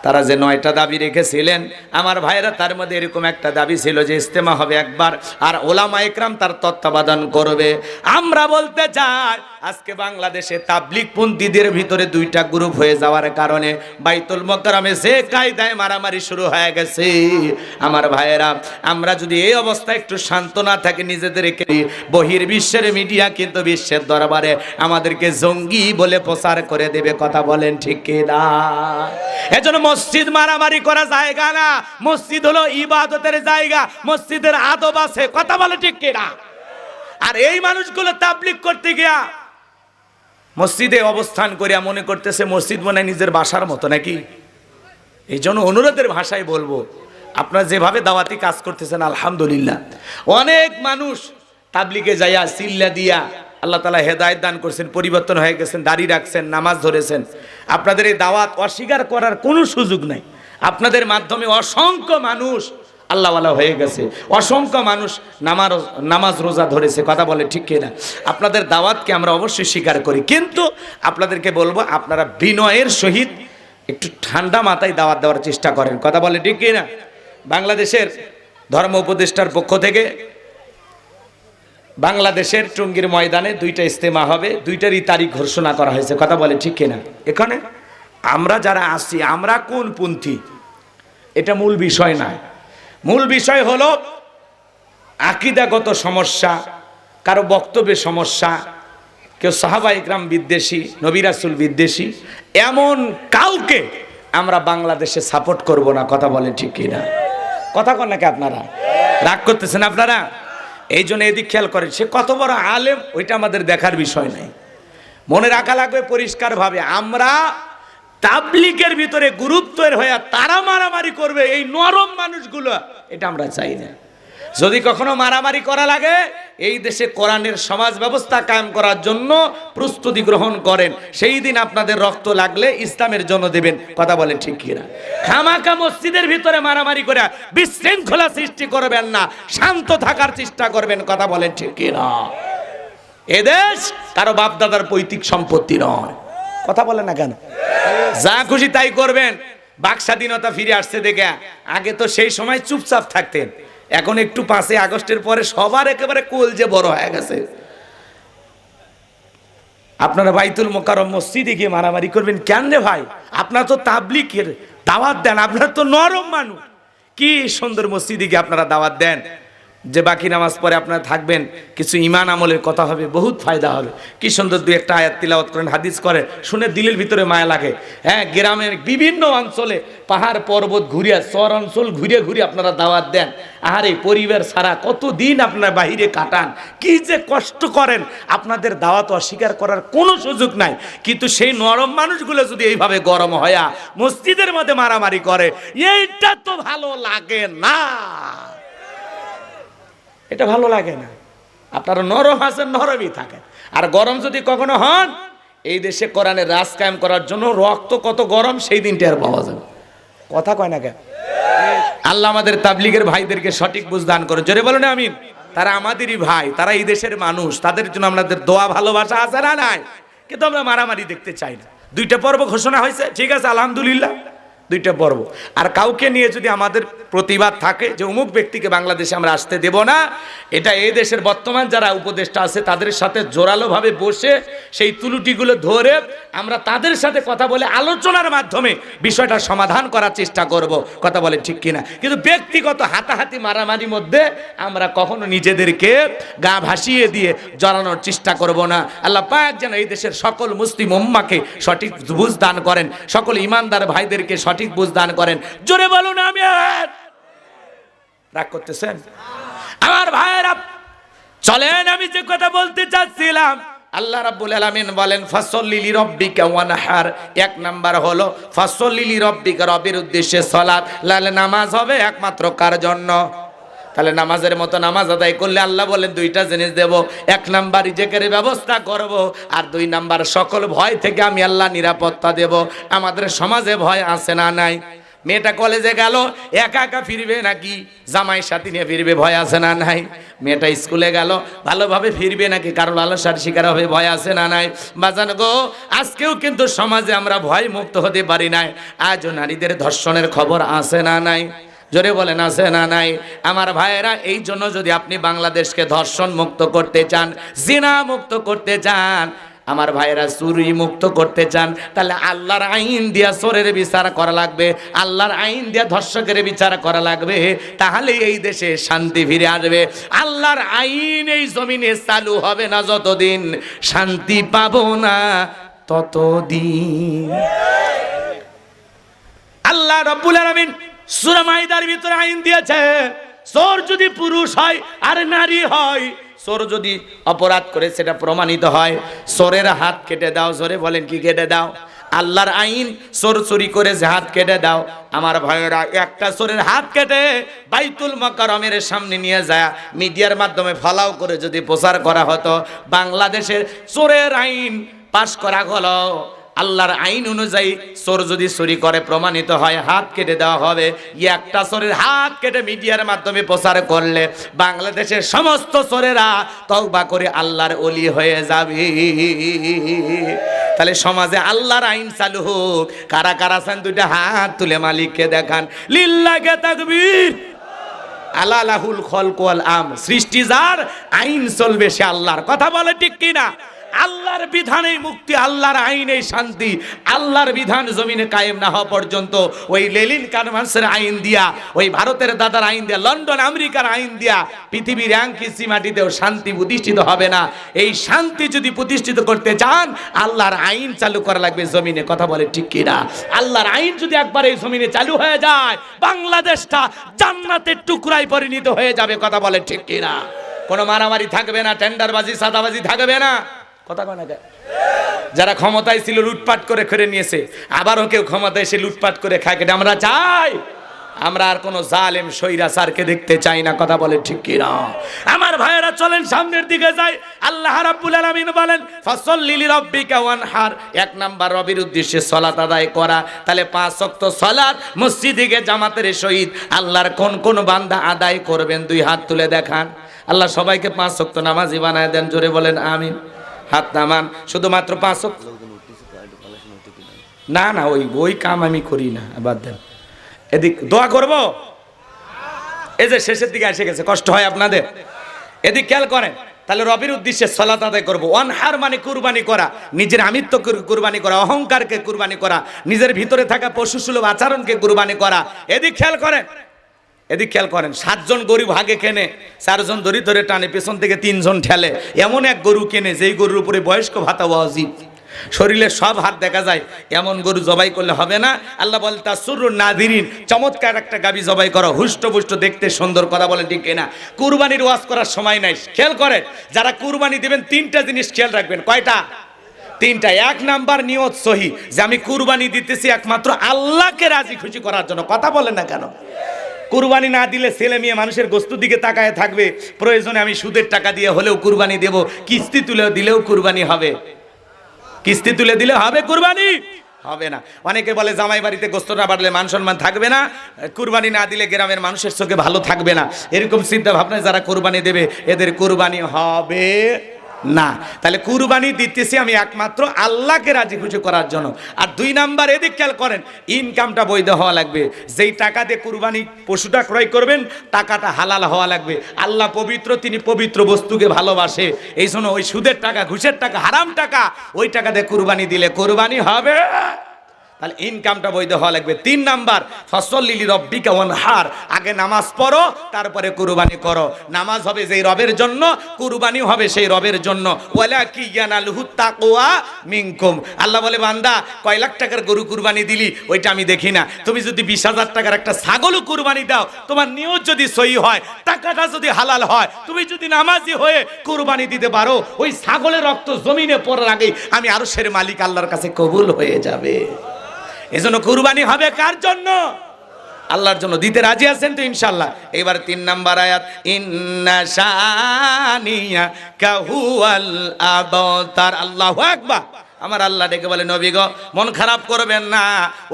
তারা যে 9টা দাবি রেখেছিলেন আমার ভাইরা, তার মধ্যে এরকম একটা দাবি ছিল যে ইজতেমা হবে একবার আর ওলামা ইকরাম তার তত্ত্বাবধান করবে। আমরা বলতে চাই আজকে বাংলাদেশে তাবলীগ পন্থীদের ভিতরে 2টা গ্রুপ হয়ে যাওয়ার কারণে বাইতুল মোকাররমে যে কায়দায় মারামারি শুরু হয়ে গেছে। আমার ভাইয়েরা, আমরা যদি এই অবস্থায় একটু শান্ত না থাকি নিজেদেরকে, বহির্বিশ্বের মিডিয়া কিন্তু বিশ্বের দরবারে আমাদেরকে জঙ্গি বলে প্রচার করে দেবে। কথা বলেন ঠিক কিনা? এজন্য মসজিদ মারামারি করা জায়গা না, মসজিদ হলো ইবাদতের জায়গা, মসজিদের আদব আছে। কথা বলে ঠিক কিনা? আর এই মানুষগুলো তাবলীগ করতে গিয়া মসজিদে অবস্থান করিয়া মনে করতেছে মসজিদ মনে নিজের বাসার মতো নাকি। এই জন্য অনুরোধের ভাষায় বলবো, আপনারা যেভাবে দাওয়াতি কাজ করতেছেন আলহামদুলিল্লাহ। অনেক মানুষ তাবলীগে যাইয়া সিল্লা দিয়া আল্লাহ তাআলা হেদায়েত দান করছেন, পরিবর্তন হয়ে গেছেন, দাড়ি রাখছেন, নামাজ ধরেছেন। আপনাদের এই দাওয়াত অস্বীকার করার কোনো সুযোগ নাই। আপনাদের মাধ্যমে অসংখ্য মানুষ আল্লাহওয়ালা হয়ে গেছে, অসংখ্য মানুষ নামাজ রোজা ধরেছে। কথা বলে ঠিক কিনা? আপনাদের দাওয়াতকে আমরা অবশ্যই স্বীকার করি, কিন্তু আপনাদেরকে বলবো আপনারা বিনয়ের সহিত একটু ঠান্ডা মাথায় দাওয়াত দেওয়ার চেষ্টা করেন। কথা বলে ঠিক কিনা? বাংলাদেশের ধর্ম উপদেষ্টার পক্ষ থেকে বাংলাদেশের টঙ্গীর ময়দানে 2টা ইজতেমা হবে, 2টারই তারিখ ঘোষণা করা হয়েছে। কথা বলে ঠিক কিনা? এখানে আমরা যারা আসছি আমরা কোন পন্থী এটা মূল বিষয় নয়। মূল বিষয় হলো আকীদাগত সমস্যা, কারো বক্তব্যের সমস্যা, কেউ সাহাবা ইকরাম বিদ্বেষী, নবী রাসূল বিদ্বেষী, এমন কাউকে আমরা বাংলাদেশে সাপোর্ট করব না। কথা বলেন ঠিক কিনা? কথা কন নাকি আপনারা? রাগ করতেছেন আপনারা? এই জন্য এদিক খেয়াল করেন, সে কত বড় আলেম ওইটা আমাদের দেখার বিষয় নাই। মনে রাখা লাগবে পরিষ্কারভাবে, আমরা তাবলীগের ভিতরে গুরুত্বের হয়ে তারা মারামারি করবে এই নরম মানুষগুলো, এটা আমরা চাই না। যদি কখনো মারামারি করা লাগে এই দেশে কোরআনের সমাজ ব্যবস্থা কায়েম করার জন্য প্রস্তুতি গ্রহণ করেন, সেই দিন আপনাদের রক্ত লাগলে ইসলামের জন্য দেবেন। কথা বলেন ঠিক কিনা? খামাকা মসজিদের ভিতরে মারামারি করে বিশৃঙ্খলা সৃষ্টি করবেন না, শান্ত থাকার চেষ্টা করবেন। কথা বলেন ঠিক কিনা? এদেশ কারো বাপদাদার পৈতৃক সম্পত্তি নয়। কথা বলেন না কেন? যা খুশি তাই করবেন। বাক স্বাধীনতা ফিরে আসছে দেখে, আগে তো সেই সময় চুপচাপ থাকতেন, এখন একটু 5ই আগস্টের পরে সবার একেবারে কোল যে বড় হয়ে গেছে। আপনারা বাইতুল মোকাররম মসজিদে গিয়ে মারামারি করবেন কেন রে ভাই? আপনারা তো তাবলীগের দাওয়াত দেন, আপনারা তো নরম মানুষ, কি সুন্দর মসজিদে গিয়ে আপনারা দাওয়াত দেন যে বাকি নামাজ পরে আপনারা থাকবেন, কিছু ইমান আমলের কথা হবে, বহুত ফায়দা হবে। কি সুন্দর 2-1টা আয়াত তিলাওয়াত করেন, হাদিস করেন, শুনে দিলের ভিতরে মায়া লাগে। হ্যাঁ, গ্রামের বিভিন্ন অঞ্চলে পাহাড় পর্বত ঘুরিয়া, চর অঞ্চল ঘুরে ঘুরে আপনারা দাওয়াত দেন। আর এই পরিবার ছাড়া কতদিন আপনারা বাহিরে কাটান, কি যে কষ্ট করেন। আপনাদের দাওয়াত অস্বীকার করার কোনো সুযোগ নাই, কিন্তু সেই নরম মানুষগুলো যদি এইভাবে গরম হয়া মসজিদের মধ্যে মারামারি করে, এইটা তো ভালো লাগে না। এটা ভালো লাগে না। আপনারা নরম আছেন, নরমই থাকেন। আর গরম যদি কখনো হন, এই দেশে কোরআনের রাজ কায়েম করার জন্য রক্ত কত গরম সেই দিনটা আর পাওয়া যাবে। কথা কয় না কেন? আল্লাহ আমাদের তাবলীগের ভাইদেরকে সঠিক বুঝ দান করে। জোরে বলুন আমিন। তারা আমাদেরই ভাই, তারা এই দেশের মানুষ, তাদের জন্য আমাদের দোয়া ভালোবাসা আছে না নাই? কিন্তু আমরা মারামারি দেখতে চাই না। 2টা পর্ব ঘোষণা হয়েছে, ঠিক আছে আলহামদুলিল্লাহ, 2টা পর্ব। আর কাউকে নিয়ে যদি আমাদের প্রতিবাদ থাকে যে অমুক ব্যক্তিকে বাংলাদেশে আমরা আসতে দেব না, এটা এই দেশের বর্তমান যারা উপদেষ্টা আছে তাদের সাথে জোরালোভাবে বসে সেই ত্রুটিগুলো ধরে আমরা তাদের সাথে কথা বলে আলোচনার মাধ্যমে বিষয়টা সমাধান করার চেষ্টা করব। কথা বলে ঠিক কিনা? কিন্তু ব্যক্তিগত হাতাহাতি মারামারির মধ্যে আমরা কখনো নিজেদেরকে গা ভাসিয়ে দিয়ে জড়ানোর চেষ্টা করব না। আল্লাহ পাক যেন এই দেশের সকল মুসলিম উম্মাকে সঠিক বুঝ দান করেন, সকল ইমানদার ভাইদেরকে সঠিক বুঝ দান করেন। জোরে বলুন আমিন। রাগ করতেছেন আমার ভাইয়েরা? চলেন, আমি যে কথা বলতে চাচ্ছিলাম আল্লাহ রাব্বুল আলামিন বলেন ফাসল্লি লিরাব্বিকা ওয়ানহার। এক নাম্বার হলো ফাসল্লি লিরাব্বিকা, রবের উদ্দেশ্যে সালাত। লালে নামাজ হবে একমাত্র কার জন্য? তাহলে নামাজের মতো নামাজ আদায় করলে আল্লাহ বলেন দুইটা জিনিস দেব। এক নাম্বার রিজেকের ব্যবস্থা করব, আর দুই নাম্বার সকল ভয় থেকে আমি আল্লাহ নিরাপত্তা দেব। আমাদের সমাজে ভয় আছে না নাই? মেয়েটা কলেজে গেল, একা একা ফিরবে নাকি জামাই সাথী নিয়ে ফিরবে, ভয় আছে না নাই? মেয়েটা স্কুলে গেল, ভালোভাবে ফিরবে নাকি কারো লালসার শিকার হবে, ভয় আছে না নাই? বাজান গো, আজকেও কিন্তু সমাজে আমরা ভয় মুক্ত হতে পারি নাই। আজও নারীদের ধর্ষণের খবর আছে না নাই? জোরে বলেন আছে না নাই? আমার ভাইয়েরা, এই জন্য যদি আপনি বাংলাদেশকে ধর্ষণ মুক্ত করতে চান, জিনা মুক্ত করতে চান, আমার ভাইয়েরা চুরি মুক্ত করতে চান, তাহলে আল্লাহর আইন দিয়া চোরের বিচার করা লাগবে, আল্লাহর আইন দিয়া ধর্ষকের বিচার করা লাগবে। তাহলে এই দেশে শান্তি ফিরে আসবে। আল্লাহর আইন এই জমিনে চালু হবে না যতদিন, শান্তি পাবো না ততদিন। আল্লাহ রাব্বুল আলামিন সূরা মাইদার ভিতরে আইন দিয়েছে, চোর যদি পুরুষ হয় আর নারী হয়, চোর যদি অপরাধ করে সেটা প্রমাণিত হয়, চোরের হাত কেটে দাও। জোরে বলেন কি কেটে দাও? আল্লাহর আইন, চোর চুরি করে যে হাত কেটে দাও। আমার ভাইয়েরা, একটা চোরের হাত কেটে বাইতুল মুকাররমের সামনে নিয়ে যায় মিডিয়ার মাধ্যমে ফলাও করে যদি প্রচার করা হতো, বাংলাদেশের চোরের আইন পাশ করা হলো। আল্লাহর আইন অনুযায়ী চোর যদি চুরি করে প্রমাণিত হয়, হাত কেটে দেওয়া হবে। একটা চোরের হাত কেটে মিডিয়ার মাধ্যমে প্রচার করলে বাংলাদেশের সমস্ত চোরেরা তওবা করে আল্লাহর ওলি হয়ে যাবে। তাহলে সমাজে আল্লাহর আইন চালু হোক। কারা কারা আছেন দুইটা হাত তুলে মালিককে দেখান। লিল্লাহি তাকবীর। আলা লাহুল খলক ওয়াল আমর। সৃষ্টি যার, আইন চলবে সে আল্লাহর। কথা বলে ঠিক কিনা? আল্লাহর বিধানেই মুক্তি, আল্লাহর আইনেই শান্তি। আল্লাহর বিধান জমিনে কায়েম না হওয়া পর্যন্ত ওই লেলিন কানভাসের আইন দিয়া, ওই ভারতের দাদার আইন দিয়া, লন্ডন আমেরিকার আইন দিয়া পৃথিবীর একই মাটিতেও শান্তি প্রতিষ্ঠিত হবে না। এই শান্তি যদি প্রতিষ্ঠিত করতে চান, আল্লাহর আইন চালু করা লাগবে জমিনে। কথা বলে ঠিক কিনা? আল্লাহর আইন যদি একবার এই জমিনে চালু হয়ে যায়, বাংলাদেশটা জান্নাতের টুকরায় পরিণত হয়ে যাবে। কথা বলে ঠিক কিনা? কোনো মারামারি থাকবে না, টেন্ডারবাজি সাদাবাজি থাকবে না। কথা কয় না? যারা ক্ষমতায় ছিল লুটপাট করে খেয়ে নিয়েছে, আবারও কেউ ক্ষমতায় এসে লুটপাট করে খায়, কেটে আমরা চাই? আমরা আর কোন জালেম স্বৈরাচারকে দেখতে চাই না। কথা বলে ঠিক কি না? আমার ভাইয়েরা, চলেন সামনের দিকে যাই। আল্লাহ রাব্বুল আলামিন বলেন ফাসল্লি লিরাব্বিকা ওয়ানহার। এক নাম্বার রবের উদ্দেশ্যে সালাত আদায় করা। তাহলে 5 ওয়াক্ত সালাত মসজিদে গিয়ে জামাতের সহিত আল্লাহর কোন কোন বান্দা আদায় করবেন? 2 হাত তুলে দেখান। আল্লাহ সবাইকে 5 ওয়াক্ত নামাজি বানায় দেন। জোরে বলেন আমিন। হাত নামান। শুধুমাত্র 5 ওয়াক্ত না, না ওই কাম আমি করি না, বাদ দেন। এদিক দোয়া করব। এই যে শেষের দিকে এসে গেছে, কষ্ট হয় আপনাদের। এদিক খেয়াল করেন। তাহলে রবের উদ্দেশ্যে সালাত আদায় করব। ওয়ানহার মানে কুরবানি করা, নিজের আমিত্ব কুরবানি করা, অহংকারকে কুরবানি করা, নিজের ভিতরে থাকা পশুসুলভ আচরণকে কুরবানি করা। এদিক খেয়াল করেন, এদিক খেয়াল করেন। 7 জন গরু ভাগে কেনে, 4 জন দড়ি ধরে টানে, পেছন থেকে 3 জন ঠেলে। এমন এক গরু কেনে যেই গরুর উপরে বয়স্ক ভাতা ওয়াজিব, শরীরে সব হাত দেখা যায়, এমন গরু জবাই করলে হবে না। আল্লাহ বলে তাসুরুন নাযিরিন, চমৎকার একটা গাবি জবাই করো, হুষ্টপুষ্ট দেখতে সুন্দর। কথা বলে ঠিক কিনা? কুরবানির ওয়াজ করার সময় নাই। খেয়াল করেন, যারা কুরবানি দিবেন 3টা জিনিস খেয়াল রাখবেন। কয়টা? 3টা। 1 নাম্বার নিয়ত সহি, যে আমি কুরবানি দিতেছি একমাত্র আল্লাহকে রাজি খুশি করার জন্য। কথা বলেন না কেন? কুরবানি না দিলে ছেলে মেয়ে মানুষের গোস্ত দিকে তাকায় থাকবে। প্রয়োজনে আমি সুদের টাকা দিয়ে হলেও কুরবানি দেব, কিস্তি তুলে দিলেও কুরবানি হবে। কিস্তি তুলে দিলে হবে কুরবানি? হবে না। অনেকে বলে জামাই বাড়িতে গোস্ত না বাড়লে মান সম্মান থাকবে না, কুরবানি না দিলে গ্রামের মানুষের চোখে ভালো থাকবে না। এরকম চিন্তা ভাবনায় যারা কুরবানি দেবে, এদের কুরবানি হবে না। তাহলে কুরবানি দিতেছি আমি একমাত্র আল্লাহকে রাজি খুশি করার জন্য। আর 2 নাম্বার, এদিক খেয়াল করেন, ইনকামটা বৈধ হওয়া লাগবে। যেই টাকা দিয়ে কুরবানি পশুটা ক্রয় করবেন, টাকাটা হালাল হওয়া লাগবে। আল্লাহ পবিত্র, তিনি পবিত্র বস্তুকে ভালোবাসে। এই জন্য ওই সুদের টাকা, ঘুষের টাকা, হারাম টাকা, ওই টাকা দিয়ে কুরবানি দিলে কুরবানি হবে। তাহলে ইনকামটা বৈধ হওয়া লাগবে। 3 নাম্বার, ফসল্লি লিরাব্বিকা ওয়ানহার, আগে নামাজ পড়ো তারপরে কুরবানি করো। নামাজ হবে যেই রবের জন্য, কুরবানি হবে সেই রবের জন্য। ওয়ালাকি ইয়ানালুহু তাকওয়া মিনকুম, আল্লাহ বলে বান্দা কয় লাখ টাকার গরু কুরবানি দিলি ওইটা আমি দেখি না, তুমি যদি 20,000 টাকার একটা ছাগলও কুরবানি দাও, তোমার নিয়ত যদি সহি হয়, টাকাটা যদি হালাল হয়, তুমি যদি নামাজি হয়ে কুরবানি দিতে পারো, ওই ছাগলের রক্ত জমিনে পড়ার আগেই আমি আরশের মালিক আল্লাহর কাছে কবুল হয়ে যাবে। এজন্য কুরবানি হবে কার জন্য? আল্লাহর জন্য। দিতে রাজি আছেন তো ইনশাআল্লাহ? এবার 3 নাম্বার আয়াত, ইন্না শানিয়া কাহুয়াল আবতার। আল্লাহু আকবার। আমার আল্লাহ ডেকে বলে নবী গো মন খারাপ করবেন না,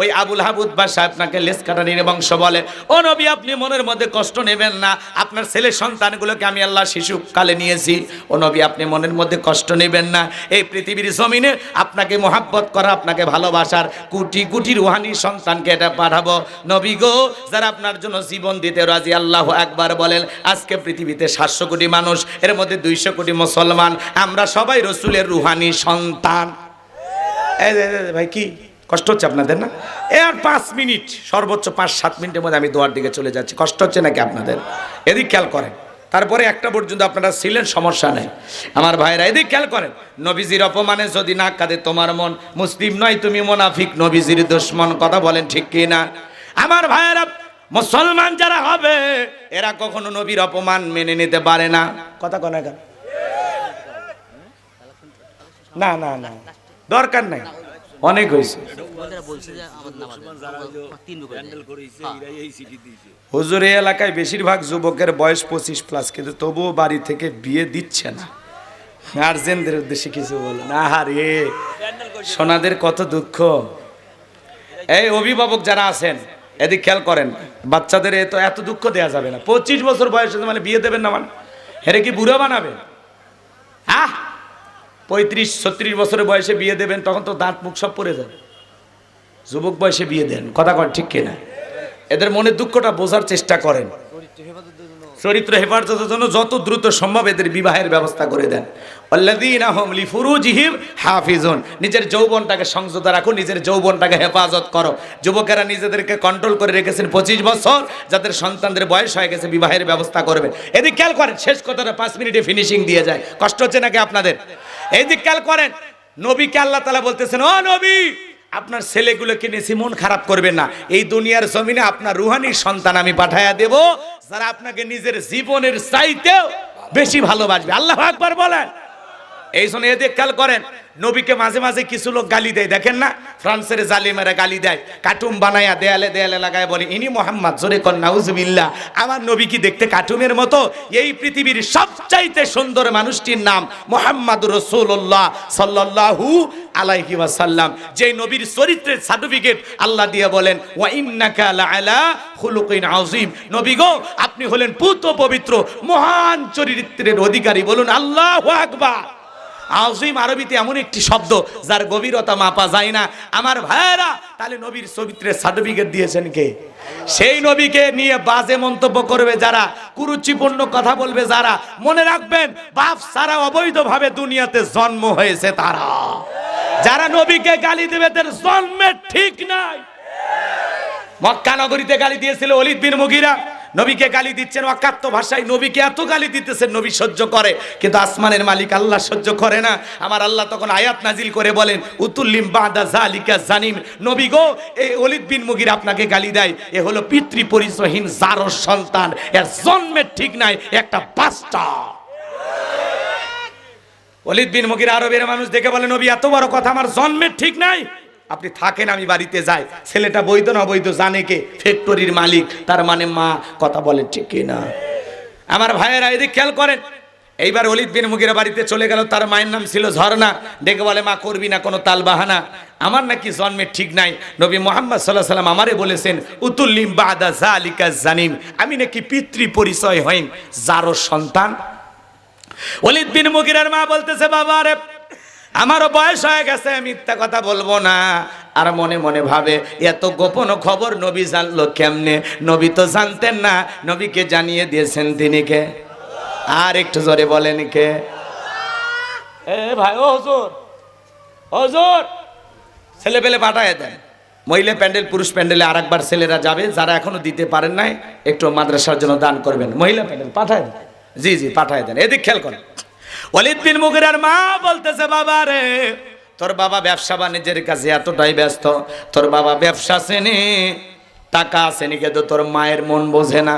ওই আবুল হাবুদ বাদশা আপনাকে লেস কাটানির বংশ বলে, ও নবী আপনি মনের মধ্যে কষ্ট নেবেন না, আপনার ছেলে সন্তানগুলোকে আমি আল্লাহ শিশুকালে নিয়েছি, ও নবী আপনি মনের মধ্যে কষ্ট নেবেন না, এই পৃথিবীর জমিনে আপনাকে মহাব্বত করা, আপনাকে ভালোবাসার কোটি কোটি রুহানি সন্তানকে এটা পাঠাবো। নবী গো যারা আপনার জন্য জীবন দিতে রাজি, আল্লাহু আকবার বলেন। আজকে পৃথিবীতে 700 কোটি মানুষ, এর মধ্যে 200 কোটি মুসলমান, আমরা সবাই রসুলের রুহানি সন্তান। ভাই কি কষ্ট হচ্ছে আপনাদের না? আর 5 মিনিট, সর্বোচ্চ 5-7 মিনিটের মধ্যে আমি দোয়ার দিকে চলে যাচ্ছি। কষ্ট হচ্ছে নাকি আপনাদের? এদিক খেয়াল করেন। তারপরে একটা পর্যন্ত আপনারা ছিলেন, সমস্যা নেই। আমার ভাইরা এদিক খেয়াল করেন। নবীজির অপমানে যদি না কাঁদে তোমার মন, মুসলিম নয় তুমি মুনাফিক, নবীজির দুশমন। কথা বলেন ঠিক কি না? আমার ভাইরা মুসলমান যারা হবে এরা কখনো নবীর অপমান মেনে নিতে পারে না। কথা কয় না কেন? না না না, দরকার নাই, অনেক হয়েছে। হুজুর এই এলাকায় বেশিরভাগ যুবকের বয়স 25+, কিন্তু তবুও বাড়ি থেকে বিয়ে দিচ্ছে না। গার্জেনদের উদ্দেশ্যে কিছু বল না। আরে সোনাদের কত দুঃখ। এই অভিভাবক যারা আছেন এদিক খেয়াল করেন, বাচ্চাদের এত দুঃখ দেওয়া যাবে না। 25 বছর বয়স মানে বিয়ে দেবেন না, মানে হেরে কি বুড়ো বানাবে? 35-36 বছরের বয়সে বিয়ে দেবেন, তখন তো দাঁত মুখ সব পড়ে যাবে। যুবক বয়সে বিয়ে দেন, কথা কন ঠিক কিনা? এদের মনের দুঃখটা বোঝার চেষ্টা করেন। চরিত্র হেফাজতের জন্য যত দ্রুত সম্ভব এদের বিবাহের ব্যবস্থা করে দেন। আল্লাযীনা হুম লিফুরুজিহিম হাফিজুন, নিজের যৌবনটাকে সংযত রাখো, নিজের যৌবনটাকে হেফাজত করো। যুবকেরা নিজেদেরকে কন্ট্রোল করে রেখেছেন 25 বছর, যাদের সন্তানদের বয়স হয়ে গেছে বিবাহের ব্যবস্থা করবেন। এদিক খেয়াল করেন, শেষ কথাটা 5 মিনিটে ফিনিশিং দিয়ে যায়। কষ্ট হচ্ছে নাকি আপনাদের? এইদিক খেয়াল করেন, নবীকে আল্লাহ তাআলা বলতেছেন, ও নবী আপনার ছেলেগুলোকে নিয়ে মন খারাপ করবেন না, এই দুনিয়ার জমিনে আপনার রুহানি সন্তান আমি পাঠায়া দেব, যারা আপনাকে নিজের জীবনের চাইতেও বেশি ভালোবাসবে। আল্লাহু আকবার বলেন। এই জন্য এদিকে খেয়াল করেন, নবীকে মাঝে মাঝে কিছু লোক গালি দেয়, দেখেন না? ফ্রান্সের জালিমেরা গালি দেয়, কার্টুন বানায়া দেয়ালে দেয়ালে লাগায় বলে ইনি মোহাম্মদ, জোরে কর নাউজুবিল্লাহ। আমার নবী কি দেখতে কার্টুনের মতো? এই পৃথিবীর সবচাইতে সুন্দর মানুষটির নাম মুহাম্মাদুর রাসূলুল্লাহ সাল্লাল্লাহু আলাইহি ওয়াসাল্লাম। যেই নবীর চরিত্রের সার্টিফিকেট আল্লাহ দিয়ে বলেন ওয়া ইন্নাকা লাআলা খুলুকিন আযীম, নবী গো আপনি হলেন পুত পবিত্র মহান চরিত্রের অধিকারী। বলুন আল্লাহু আকবার। আযীম আরবিতে এমন একটি শব্দ যার গভীরতা মাপা যায় না। আমার ভাইয়েরা, তাহলে নবীর চরিত্রের সার্টিফিকেট দিয়েছেন কে? সেই নবীকে নিয়ে বাজে মন্তব্য করবে যারা, কুরুচিপূর্ণ কথা বলবে যারা, মনে রাখবেন বাপ সারা অবৈধভাবে দুনিয়াতে জন্ম হয়েছে তারা। যারা নবীকে গালি দেবে তাদের জন্মের ঠিক নাই। মক্কা নগরীতে গালি দিয়েছিল ওলীদ বিন মুগীরা, নবীকে গালি দিচ্ছেন অকাত্য ভাষায়, নবীকে এত গালি দিতেছেন নবী সহ্য করে, কিন্তু আসমানের মালিক আল্লাহ সহ্য করে না। আমার আল্লাহ তখন আয়াত নাজিল করে বলেন উতুল্লিম বাদা যালিকা জানিম, নবী গো এই ওলীদ বিন মুগীরা আপনাকে গালি দেয়, এ হলো পিতৃ পরিচয়হীন জারর সন্তান, এর জন্মের ঠিক নাই, একটা বাচ্চা। ওলীদ বিন মুগীরা আরবের মানুষ দেখে বলে নবী এত বড় কথা, আমার জন্মের ঠিক নাই, আপনি থাকেন আমি বাড়িতে যাই। ছেলেটা বৈধ না অবৈধ জানে কে? ফ্যাক্টরির মালিক, তার মানে মা। কথা বলে ঠিক না? আমার ভাইয়েরা এদিকে খেয়াল করেন, এইবার ওলীদ বিন মুগীরা বাড়িতে চলে গেল, তার মায়ের নাম ছিল ঝর্ণা। ডেকে বলে মা করবি না কোনো তাল বাহানা, আমার নাকি জন্মের ঠিক নাই, নবী মুহাম্মদ সাল্লাল্লাহু আলাইহি ওয়াসাল্লাম আমারে বলেছেন উতুল্লিম বাদা যালিকা জানিম, আমি নাকি পিতৃ পরিচয়হীন জারর সন্তান। ওলীদ বিন মুগীরার মা বলতেছে বাবা রে আমারও বয়স হয়ে গেছে, মিথ্যা কথা বলবো না। আর মনে মনে ভাবে এত গোপন খবর নবী জানলো কেমনে? নবী তো জানতেন না, নবীকে জানিয়ে দিয়েছেন তিনি কে? আর একটু জোরে বলেন কে? এ ভাই, ও হুজুর, হুজুর ছেলে পেলে পাঠায় দেন, মহিলা প্যান্ডেল পুরুষ প্যান্ডেলে আর একবার ছেলেরা যাবে, যারা এখনো দিতে পারেন নাই একটু মাদ্রাসার জন্য দান করবেন। মহিলা প্যান্ডেল পাঠায় দেন, জি জি পাঠায় দেন। এদিক খেয়াল করেন। ওয়ালিদ বিন মুগিরার মা বলতেছে, বাবা রে তোর বাবা ব্যবসা বাণিজ্যের কাছে এতটাই ব্যস্ত, তোর বাবা ব্যবসা চেনে টাকা আছে নি, কিন্তু তোর মায়ের মন বোঝে না।